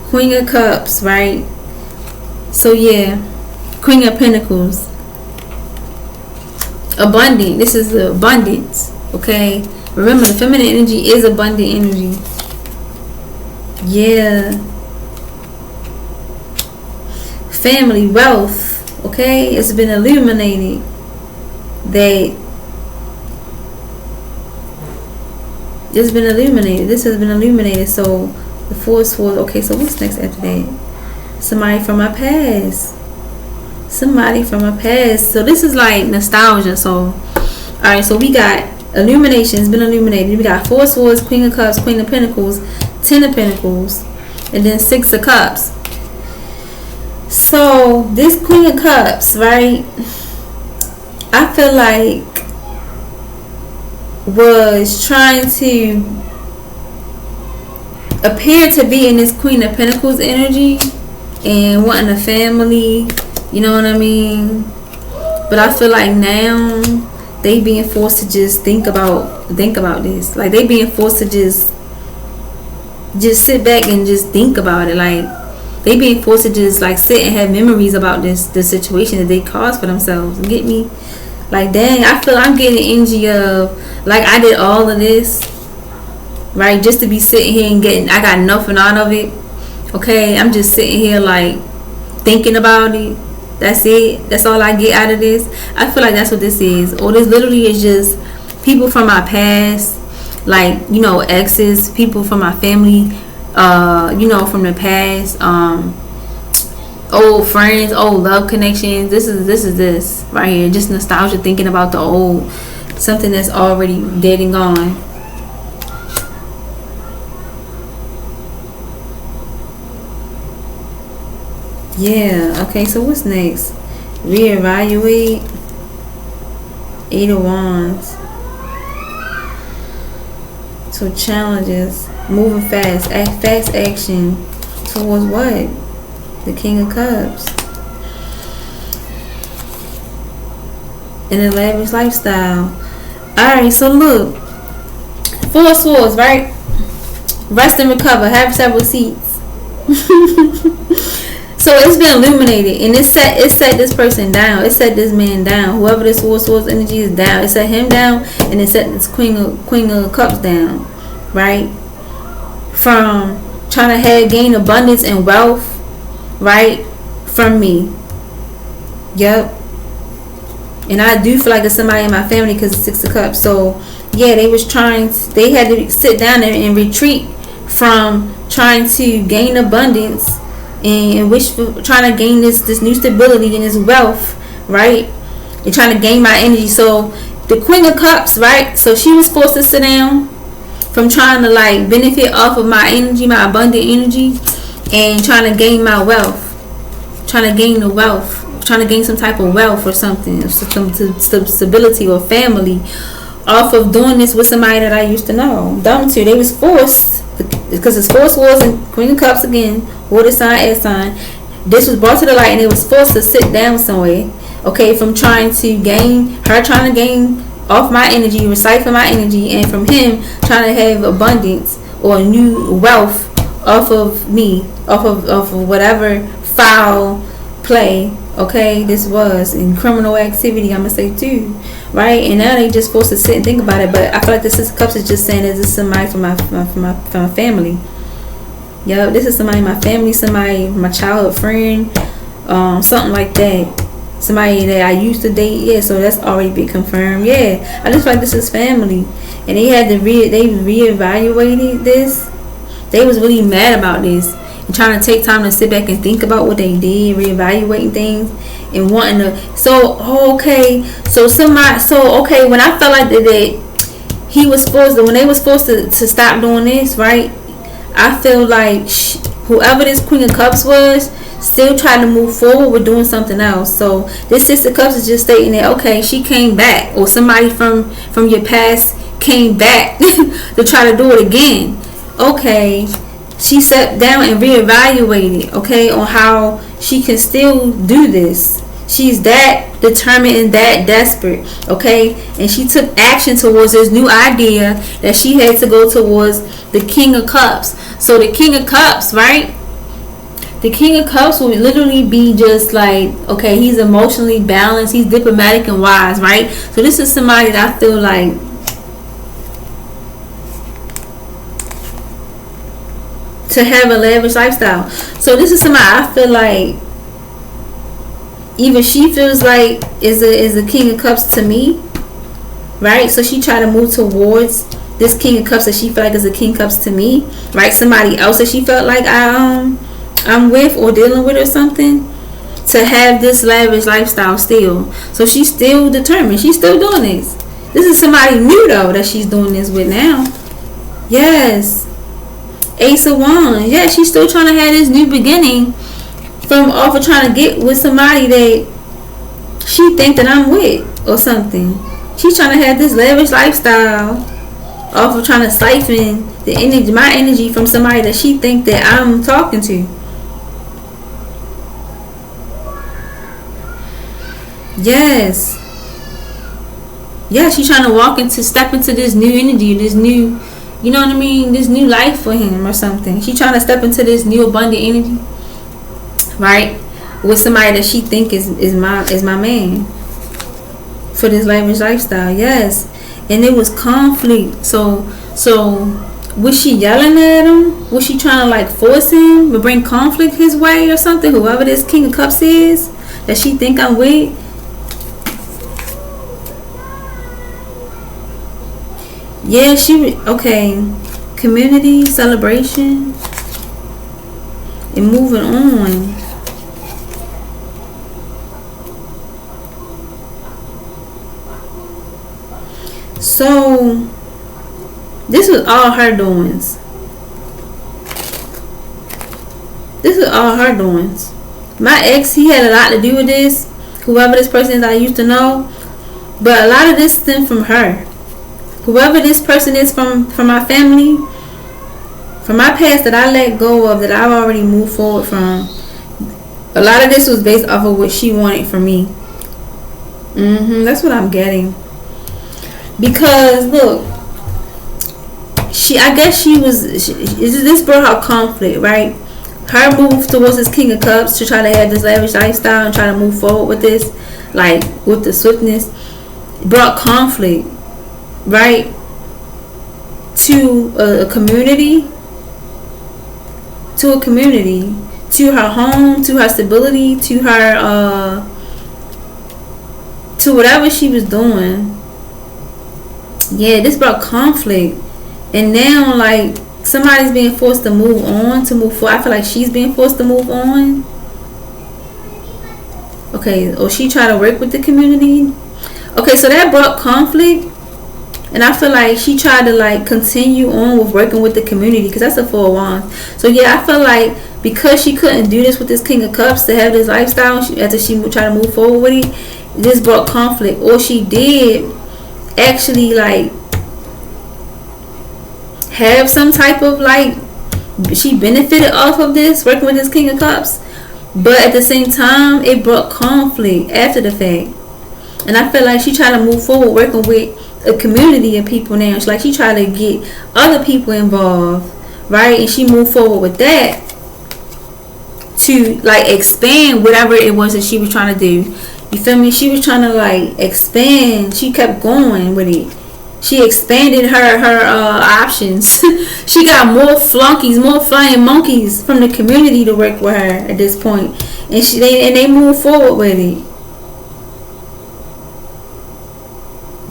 Queen of Cups, right? So yeah, Queen of Pentacles. Abundant. This is abundance. Okay. Remember, the feminine energy is abundant energy. Yeah. Family, wealth. Okay. It's been illuminated that this has been illuminated. So the Four of Swords. Okay, so what's next after that? Somebody from my past. So this is like nostalgia. So alright, so we got illumination. It's been illuminated. We got Four of Swords, Queen of Cups, Queen of Pentacles, Ten of Pentacles, and then Six of Cups. So this Queen of Cups, right, I feel like was trying to appear to be in this Queen of Pentacles energy and wanting a family, you know what I mean? But I feel like now they being forced to just think about this. Like they being forced to just sit back and just think about it. Like they being forced to just like sit and have memories about the situation that they caused for themselves. Get me? Like dang, I feel I'm getting the energy of like I did all of this, right? Just to be sitting here and I got nothing out of it. Okay, I'm just sitting here like thinking about it. That's it. That's all I get out of this. I feel like that's what this is. Or this literally is just people from my past, like, you know, exes, people from my family, you know, from the past, old friends, old love connections. This is right here. Just nostalgia, thinking about the old, something that's already dead and gone. Yeah, okay, so what's next? Reevaluate. Eight of Wands. So challenges. Moving fast. Fast action. Towards what? The King of Cups. An lavish lifestyle. Alright, so look. Four of Swords, right? Rest and recover. Have several seats. So it's been illuminated, and it set this person down. It set this man down. Whoever this Four of Swords energy is down. It set him down, and it set this Queen of Cups down, right? From trying to gain abundance and wealth, right? From me. Yep. And I do feel like it's somebody in my family because it's Six of Cups. So yeah, they had to sit down and retreat from trying to gain abundance and trying to gain this new stability and this wealth, right? And trying to gain my energy. So the Queen of Cups, right? So she was forced to sit down from trying to like benefit off of my energy, my abundant energy, and trying to gain my wealth, trying to gain the wealth, trying to gain some type of wealth or something, some stability or family, off of doing this with somebody that I used to know. Them two, they was forced, because it's forced wars and Queen of Cups again, water sign, air sign. This was brought to the light, and they was forced to sit down somewhere. Okay, from trying to gain off my energy, recycle my energy, and from him trying to have abundance or new wealth off of me, off of whatever foul play, okay, this was in criminal activity, I'm gonna say too, right? And now they just supposed to sit and think about it. But I feel like the Six of Cups is just saying that this is somebody from my family. Yep, this is somebody in my family, somebody, my childhood friend, something like that. Somebody that I used to date, yeah, so that's already been confirmed. Yeah, I just feel like this is family. And they had to reevaluated this. They was really mad about this and trying to take time to sit back and think about what they did, reevaluating things and wanting to. When I felt like that he was forced, when they was forced to stop doing this, right? I feel like whoever this Queen of Cups was still trying to move forward with doing something else. So this Six of Cups is just stating that, okay, she came back, or somebody from your past came back to try to do it again. Okay, she sat down and reevaluated, okay, on how she can still do this. She's that determined and that desperate, okay, and she took action towards this new idea that she had to go towards the King of Cups. So the King of Cups, right? The King of Cups will literally be just like, okay, he's emotionally balanced, he's diplomatic and wise, right? So this is somebody that I feel like to have a lavish lifestyle. So this is somebody I feel like even she feels like is a King of Cups to me, right? So she try to move towards this King of Cups that she felt like is a King of Cups to me, right? Somebody else that she felt like I'm with or dealing with or something, to have this lavish lifestyle still. So she's still determined. She's still doing this. This is somebody new though that she's doing this with now. Yes. Ace of Wands. Yeah, she's still trying to have this new beginning from off of trying to get with somebody that she think that I'm with or something. She's trying to have this lavish lifestyle off of trying to siphon the energy, my energy, from somebody that she think that I'm talking to. Yes. Yeah, she's trying to step into this new energy, this new, you know what I mean, this new life for him or something. She's trying to step into this new abundant energy, right, with somebody that she think is my man for this lavish lifestyle. Yes. And it was conflict. So was she yelling at him? Was she trying to like force him to bring conflict his way or something? Whoever this King of Cups is that she think I'm with. Yeah, okay. Community, celebration, and moving on. So this was all her doings. This is all her doings. My ex, he had a lot to do with this. Whoever this person is I used to know. But a lot of this stemmed from her. Whoever this person is from my family, from my past that I let go of, that I've already moved forward from. A lot of this was based off of what she wanted from me. That's what I'm getting. Because look, this brought her conflict, right? Her move towards this King of Cups to try to have this lavish lifestyle and try to move forward with this, like with the swiftness, brought conflict, right, to a community, to her home, to her stability, to her to whatever she was doing. Yeah, this brought conflict. And now like somebody's being forced to move forward. I feel like she's being forced to move on. Okay, or she tried to work with the community. Okay, so that brought conflict. And I feel like she tried to like continue on with working with the community, because that's a 4 of Wands. So yeah, I feel like because she couldn't do this with this King of Cups to have this lifestyle after she tried to move forward with it, this brought conflict. Or she did actually like have some type of like, she benefited off of this working with this King of Cups, but at the same time it brought conflict after the fact. And I feel like she tried to move forward working with a community of people now. She tried to get other people involved, right? And she moved forward with that to like expand whatever it was that she was trying to do. You feel me? She was trying to like expand. She kept going with it. She expanded her options. She got more flunkies, more flying monkeys from the community to work with her at this point, and they moved forward with it.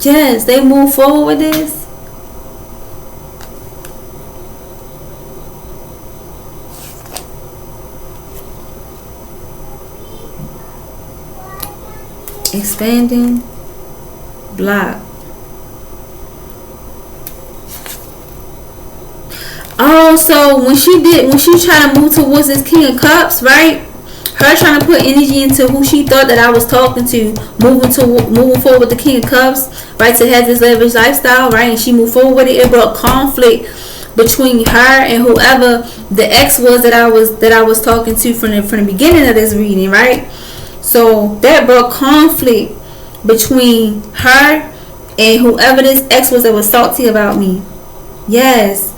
Yes, they moved forward with this. Expanding, block. Oh, so when she tried to move towards this King of Cups, right? Her trying to put energy into who she thought that I was talking to, moving forward with the King of Cups, right? To have this leverage lifestyle, right? And she moved forward with it. It brought conflict between her and whoever the ex was that I was talking to from the beginning of this reading, right? So that brought conflict between her and whoever this ex was that was salty about me. Yes.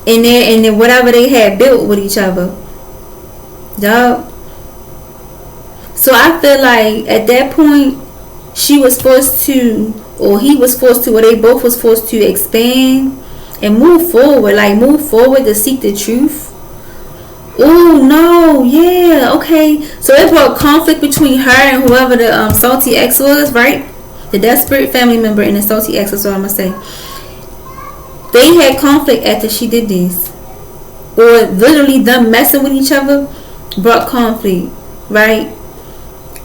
And then whatever they had built with each other. Yup. So I feel like at that point she was forced to, or he was forced to, or they both was forced to expand and move forward. Like move forward to seek the truth. Oh no, yeah, okay. So it brought conflict between her and whoever the salty ex was, right? The desperate family member and the salty ex is what I'm gonna say. They had conflict after she did this, or literally them messing with each other brought conflict, right?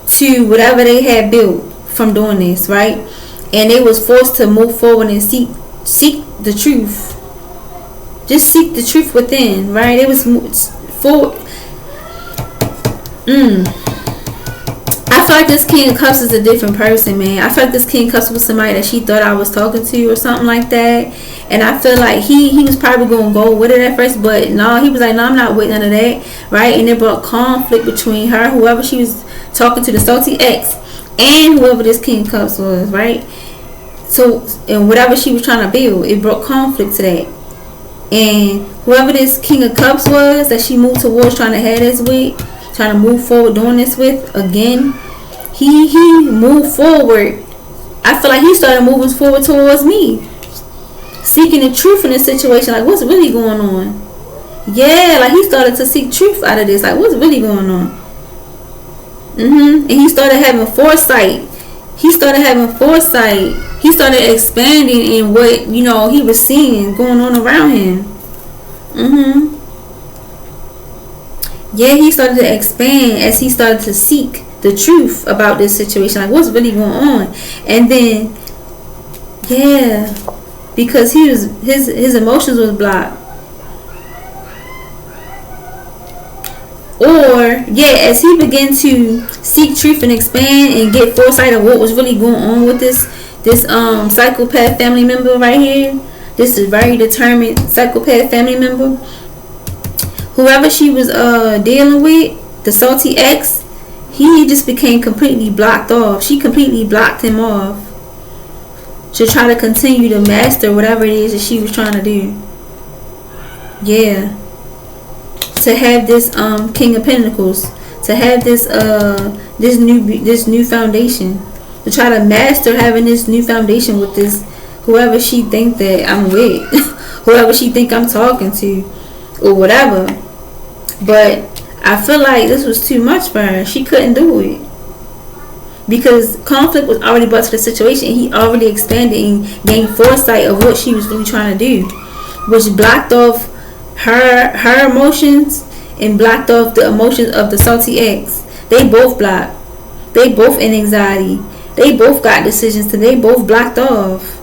To whatever they had built from doing this, right? And they was forced to move forward and seek the truth. Just seek the truth within, right? It was forward. I feel like this King of Cups is a different person, man. I feel like this King of Cups was somebody that she thought I was talking to or something like that. And I feel like he was probably going to go with it at first, but no, he was like, no, I'm not with none of that, right? And it brought conflict between her, whoever she was talking to, the salty ex, and whoever this King of Cups was, right? So, and whatever she was trying to build, it brought conflict to that. And whoever this King of Cups was that she moved towards trying to have this with, trying to move forward doing this with, again, he moved forward. I feel like he started moving forward towards me, seeking the truth in this situation. Like, what's really going on? Yeah, like he started to seek truth out of this. Like, what's really going on? And he started having foresight. He started expanding in what, he was seeing going on around him. Yeah, he started to expand as he started to seek the truth about this situation. Like, what's really going on? And then, yeah, because his emotions was blocked. Or, yeah, as he began to seek truth and expand and get foresight of what was really going on with this psychopath family member right here. This is very determined psychopath family member. Whoever she was dealing with, the salty ex, he just became completely blocked off. She completely blocked him off to try to continue to master whatever it is that she was trying to do. Yeah. To have this King of Pentacles, to have this new foundation, to try to master having this new foundation with this whoever she think that I'm with, whoever she think I'm talking to, or whatever. But I feel like this was too much for her. She couldn't do it because conflict was already brought to the situation. He already expanded and gained foresight of what she was really trying to do, which blocked off her emotions and blocked off the emotions of the salty ex. They both blocked. They both in anxiety. They both got decisions to. They both blocked off.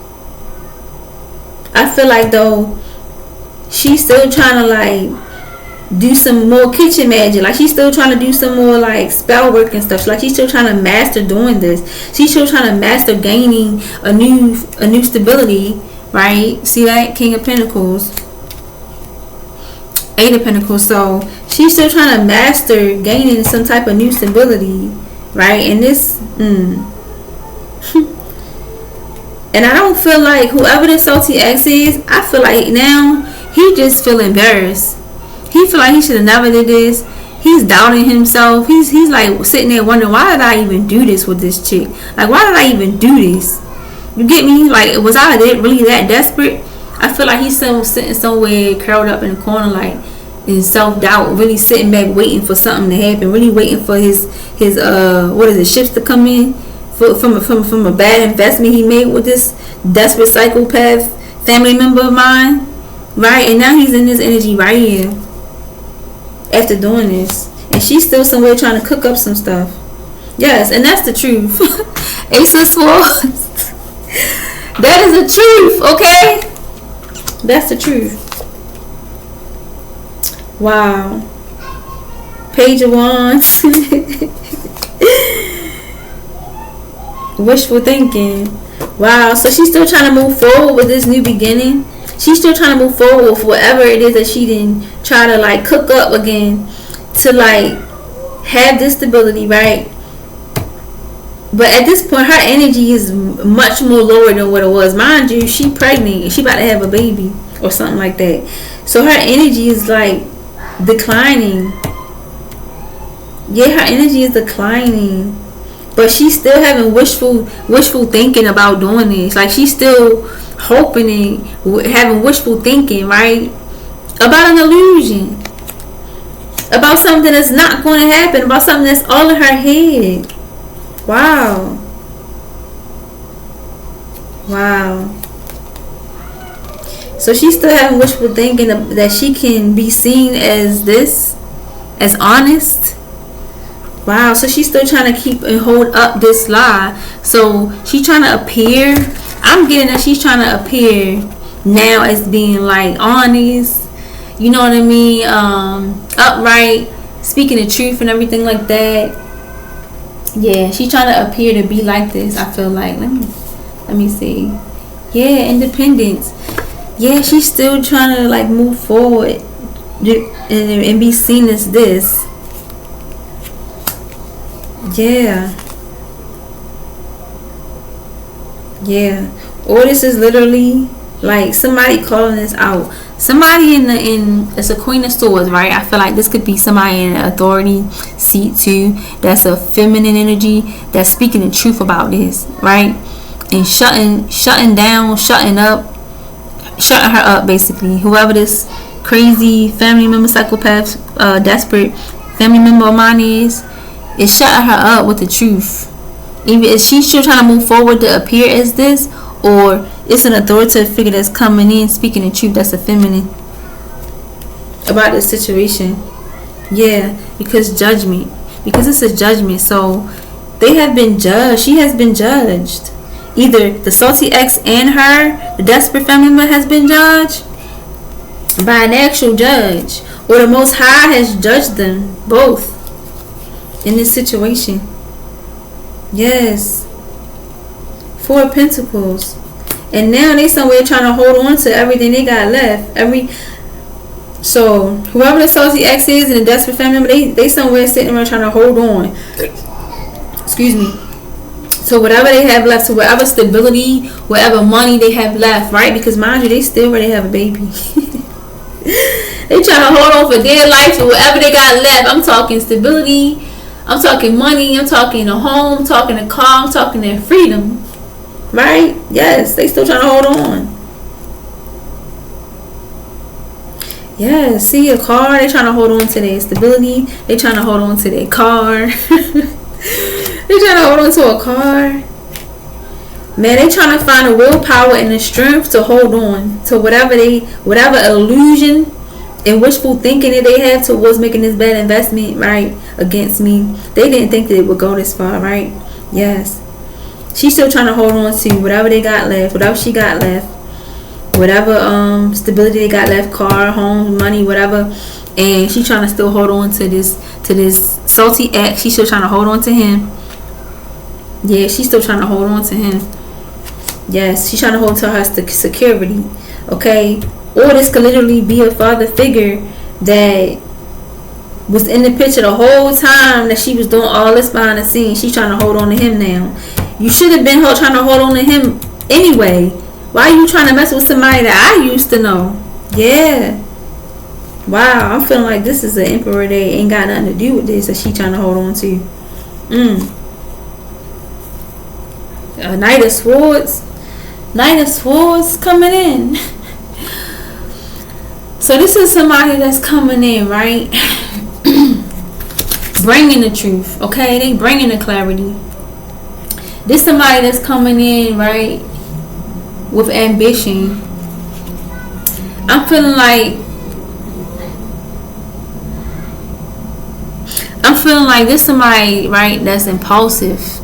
I feel like though she's still trying to like do some more kitchen magic. Like, she's still trying to do some more like spell work and stuff. Like, she's still trying to master doing this. She's still trying to master gaining a new stability, right? See that? King of Pentacles, Eight of Pentacles. So she's still trying to master gaining some type of new stability, right? And this and I don't feel like whoever the salty ex is, I feel like now he just feel embarrassed. He feel like he should have never did this. He's doubting himself. He's like sitting there wondering, why did I even do this with this chick? Like, why did I even do this? You get me? Like, was I really that desperate? I feel like he's still sitting somewhere curled up in the corner, like in self-doubt, really sitting back waiting for something to happen, really waiting for his ships to come in from a bad investment he made with this desperate psychopath family member of mine, right? And now he's in this energy right here after doing this, and she's still somewhere trying to cook up some stuff. Yes, and that's the truth. Ace of Swords. That is the truth, okay? That's the truth. Wow. Page of Wands. Wishful thinking. Wow. So she's still trying to move forward with this new beginning. She's still trying to move forward with whatever it is that she didn't try to like cook up again to like have this stability, right? But at this point, her energy is much more lower than what it was. Mind you, she pregnant. She about to have a baby or something like that. So her energy is like declining. Yeah, her energy is declining. But she's still having wishful thinking about doing this. Like, she's still hoping and having wishful thinking, right? About an illusion. About something that's not going to happen. About something that's all in her head. Wow. Wow. So she's still having wishful thinking that she can be seen as this, as honest. Wow. So she's still trying to keep and hold up this lie. So she's trying to appear. I'm getting that she's trying to appear now as being like honest. You know what I mean? Upright, speaking the truth and everything like that. Yeah, she's trying to appear to be like this. I feel like let me see. Yeah, independence. Yeah, she's still trying to like move forward and be seen as this. Yeah. Yeah. Or this is literally like somebody calling this out. Somebody it's a Queen of Swords, right? I feel like this could be somebody in an authority seat too. That's a feminine energy that's speaking the truth about this, right? And shutting down, shutting her up, basically. Whoever this crazy family member, psychopath, desperate family member of mine is shutting her up with the truth. Even if she's still trying to move forward to appear as this, or it's an authoritative figure that's coming in speaking the truth that's a feminine about this situation. Yeah, because it's a judgment. So they have been judged. She has been judged. Either the salty ex and her, the desperate family member, has been judged by an actual judge, or the Most High has judged them both in this situation. Yes. Four of Pentacles. And now they somewhere trying to hold on to everything they got left. So whoever the salty ex is and the desperate family member, they somewhere sitting around trying to hold on. Excuse me. So whatever they have left, so whatever stability, whatever money they have left, right? Because mind you, they still ready to have a baby. They trying to hold on for their life, so whatever they got left. I'm talking stability, I'm talking money, I'm talking a home, I'm talking a car, I'm talking their freedom. Right? Yes, they still trying to hold on. Yeah, see a car, they trying to hold on to their stability. They trying to hold on to their car. They trying to hold on to a car. Man, they trying to find the willpower and the strength to hold on to whatever illusion and wishful thinking that they have towards making this bad investment, right, against me. They didn't think that it would go this far, right? Yes. She's still trying to hold on to whatever they got left, whatever she got left. whatever stability they got left, car, home, money, whatever, and she trying to still hold on to this salty ex. She's still trying to hold on to him. Yeah, she's still trying to hold on to him. Yes, she's trying to hold to her security. Okay, or this could literally be a father figure that was in the picture the whole time that she was doing all this behind the scenes. She's trying to hold on to him now. You should have been trying to hold on to him anyway. Why are you trying to mess with somebody that I used to know? Yeah. Wow, I'm feeling like this is an emperor that ain't got nothing to do with this that she trying to hold on to. A Knight of Swords. Knight of Swords coming in. So this is somebody that's coming in, right? Bringing the truth, okay? They bringing the clarity. This somebody that's coming in, right, with ambition. I'm feeling like this somebody, right, that's impulsive.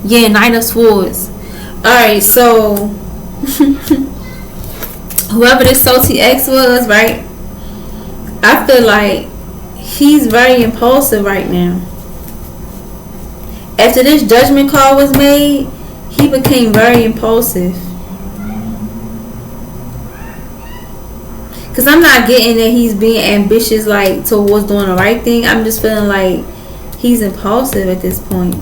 Yeah, Knight of Swords. Alright, so whoever this salty ex was, right, I feel like he's very impulsive right now. After this judgment call was made, he became very impulsive. Because I'm not getting that he's being ambitious, like, towards doing the right thing. I'm just feeling like he's impulsive at this point.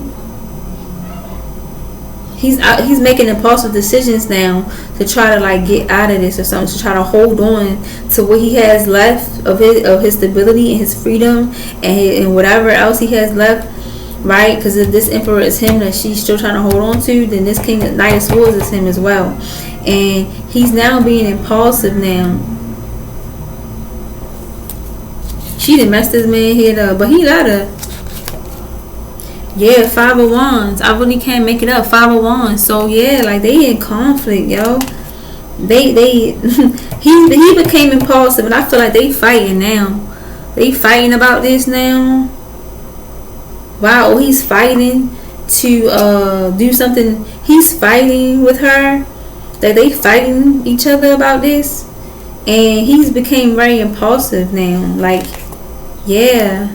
He's making impulsive decisions now to try to, like, get out of this or something, to try to hold on to what he has left of his stability and his freedom and whatever else he has left, right? Because if this emperor is him that she's still trying to hold on to, then this king of Knight of Swords is him as well. And he's now being impulsive now. She done messed this man head up, but he let her. Yeah, 5 of Wands. I really can't make it up. 5 of Wands. So yeah, like, they in conflict, yo. He became impulsive, and I feel like they fighting now. They fighting about this now. Wow, he's fighting to do something. He's fighting with her. That they fighting each other about this, and he's became very impulsive now. Like, yeah.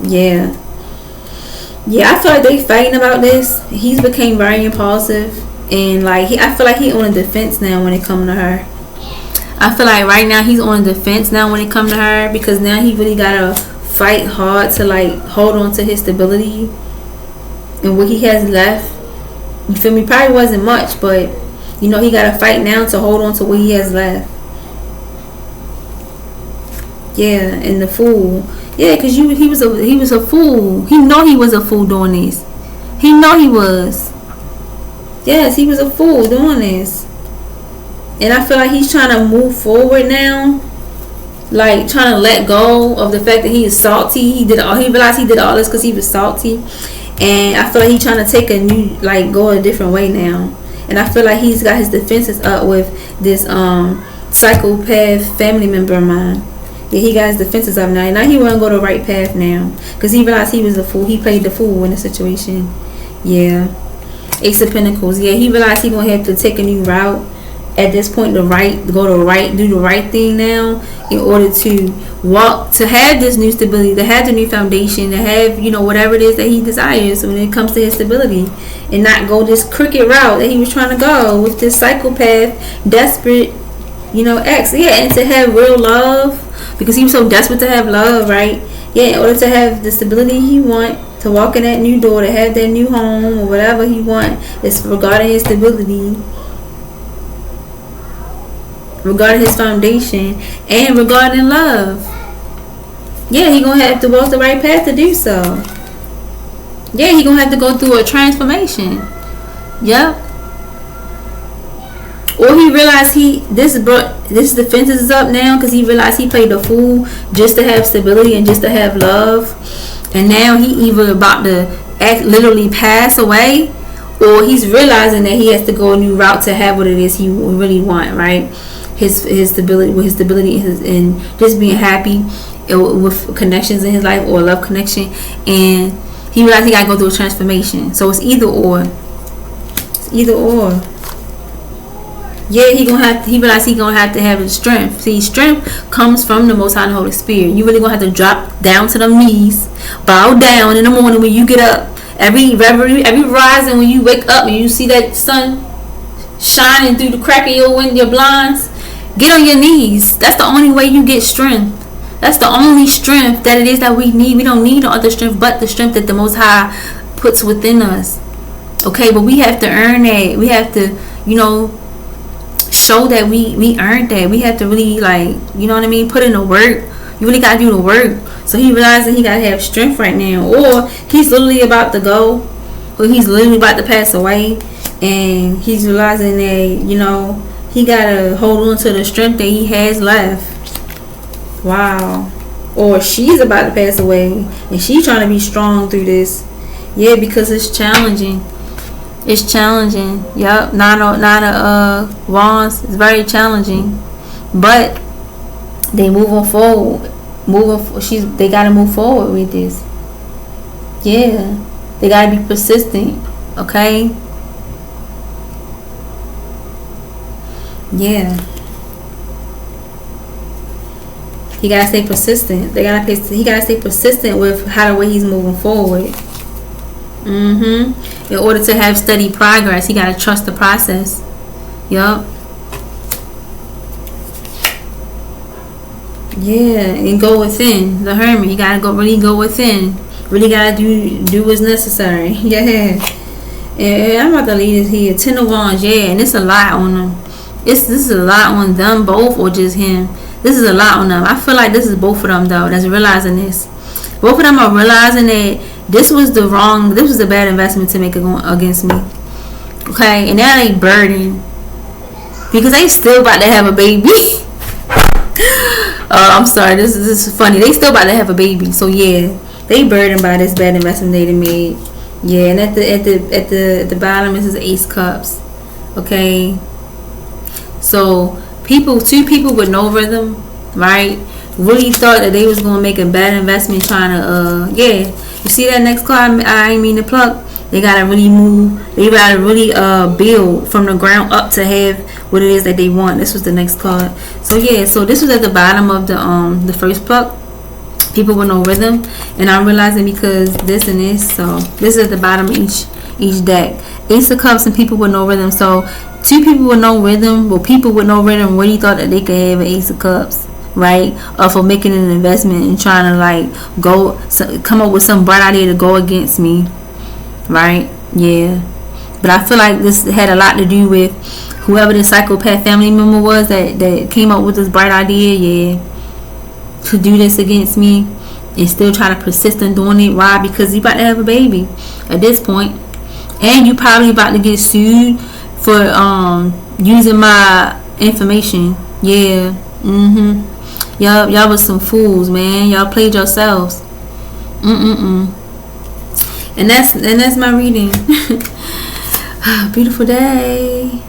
Yeah, I feel like they fighting about this. He's became very impulsive, and like I feel like he on a defense now when it comes to her. I feel like right now he's on a defense now when it comes to her, because now he really gotta fight hard to, like, hold on to his stability and what he has left. You feel me? Probably wasn't much, but you know, he gotta fight now to hold on to what he has left. Yeah, and the Fool. Yeah, because he was a fool. He know he was a fool doing this. He know he was. Yes, he was a fool doing this. And I feel like he's trying to move forward now. Like, trying to let go of the fact that he is salty. He realized he did all this because he was salty. And I feel like he's trying to take a new, like, go a different way now. And I feel like he's got his defenses up with this psychopath family member of mine. Yeah, he got his defenses up now. Now he want to go the right path now, because he realized he was a fool. He played the fool in the situation. Yeah. Ace of Pentacles. Yeah, he realized he going to have to take a new route. At this point, do the right thing now, in order to have this new stability, to have the new foundation, to have, you know, whatever it is that he desires when it comes to his stability, and not go this crooked route that he was trying to go with this psychopath, desperate, you know, ex. Yeah, and to have real love, because he was so desperate to have love, right? Yeah, in order to have the stability he want, to walk in that new door, to have that new home, or whatever he want, is regarding his stability, regarding his foundation, and regarding love. Yeah, he gonna have to walk the right path to do so. Yeah, he gonna have to go through a transformation. Yep. Or he realized this defense is up now because he realized he played the fool just to have stability and just to have love, and now he either about to literally pass away, or he's realizing that he has to go a new route to have what it is he really want, right? His stability and just being happy with connections in his life, or a love connection, and He realized he gotta go through a transformation. So it's either or. It's either or. Yeah, he realized he gonna have to have the strength. See, strength comes from the Most High and Holy Spirit. You really gonna have to drop down to them knees, bow down in the morning when you get up. Every rising when you wake up and you see that sun shining through the crack of your blinds, get on your knees. That's the only way you get strength. That's the only strength that it is that we need. We don't need no other strength but the strength that the Most High puts within us. Okay, but we have to earn that. We have to, show that we earned that. We have to really, put in the work. You really got to do the work. So he realized that he got to have strength right now. Or he's literally about to go. Or he's literally about to pass away. And he's realizing that, he got to hold on to the strength that he has left. Wow. Or she's about to pass away. And she's trying to be strong through this. Yeah, because it's challenging. It's challenging. Yup. Nine of Wands is very challenging. But they moving forward. They gotta move forward with this. Yeah. They gotta be persistent. Okay? Yeah. He gotta stay persistent. He gotta stay persistent with the way he's moving forward. In order to have steady progress, he gotta trust the process. Yup. Yeah, and go within. The Hermit, you gotta go within. Really gotta do what's necessary. Yeah. And I'm about to leave this here. 10 of Wands, yeah, and it's a lot on them. This is a lot on them both, or just him. This is a lot on them. I feel like this is both of them though that's realizing this. Both of them are realizing that this was a bad investment to make against me. Okay, and now they burden because they still about to have a baby. I'm sorry, this is funny. They still about to have a baby, so yeah, they burdened by this bad investment they made. Yeah, and at the bottom is Ace Cups. Okay, so two people with no rhythm, right? Really thought that they was gonna make a bad investment trying to you see that next card I ain't mean to pluck. They gotta really move. They gotta really build from the ground up to have what it is that they want. This was the next card. So yeah, so this was at the bottom of the first pluck. People with no rhythm, and I'm realizing because this and this. So this is at the bottom of each deck. Ace of Cups and people with no rhythm. So two people with no rhythm. Well, people with no rhythm really thought that they could have an Ace of Cups, right? For making an investment and trying to come up with some bright idea to go against me, right? Yeah, but I feel like this had a lot to do with whoever the psychopath family member was that came up with this bright idea, yeah, to do this against me and still try to persist in doing it. Why? Because you about to have a baby at this point, and you probably about to get sued for using my information. Yeah. Y'all was some fools, man. Y'all played yourselves. And that's my reading. Beautiful day.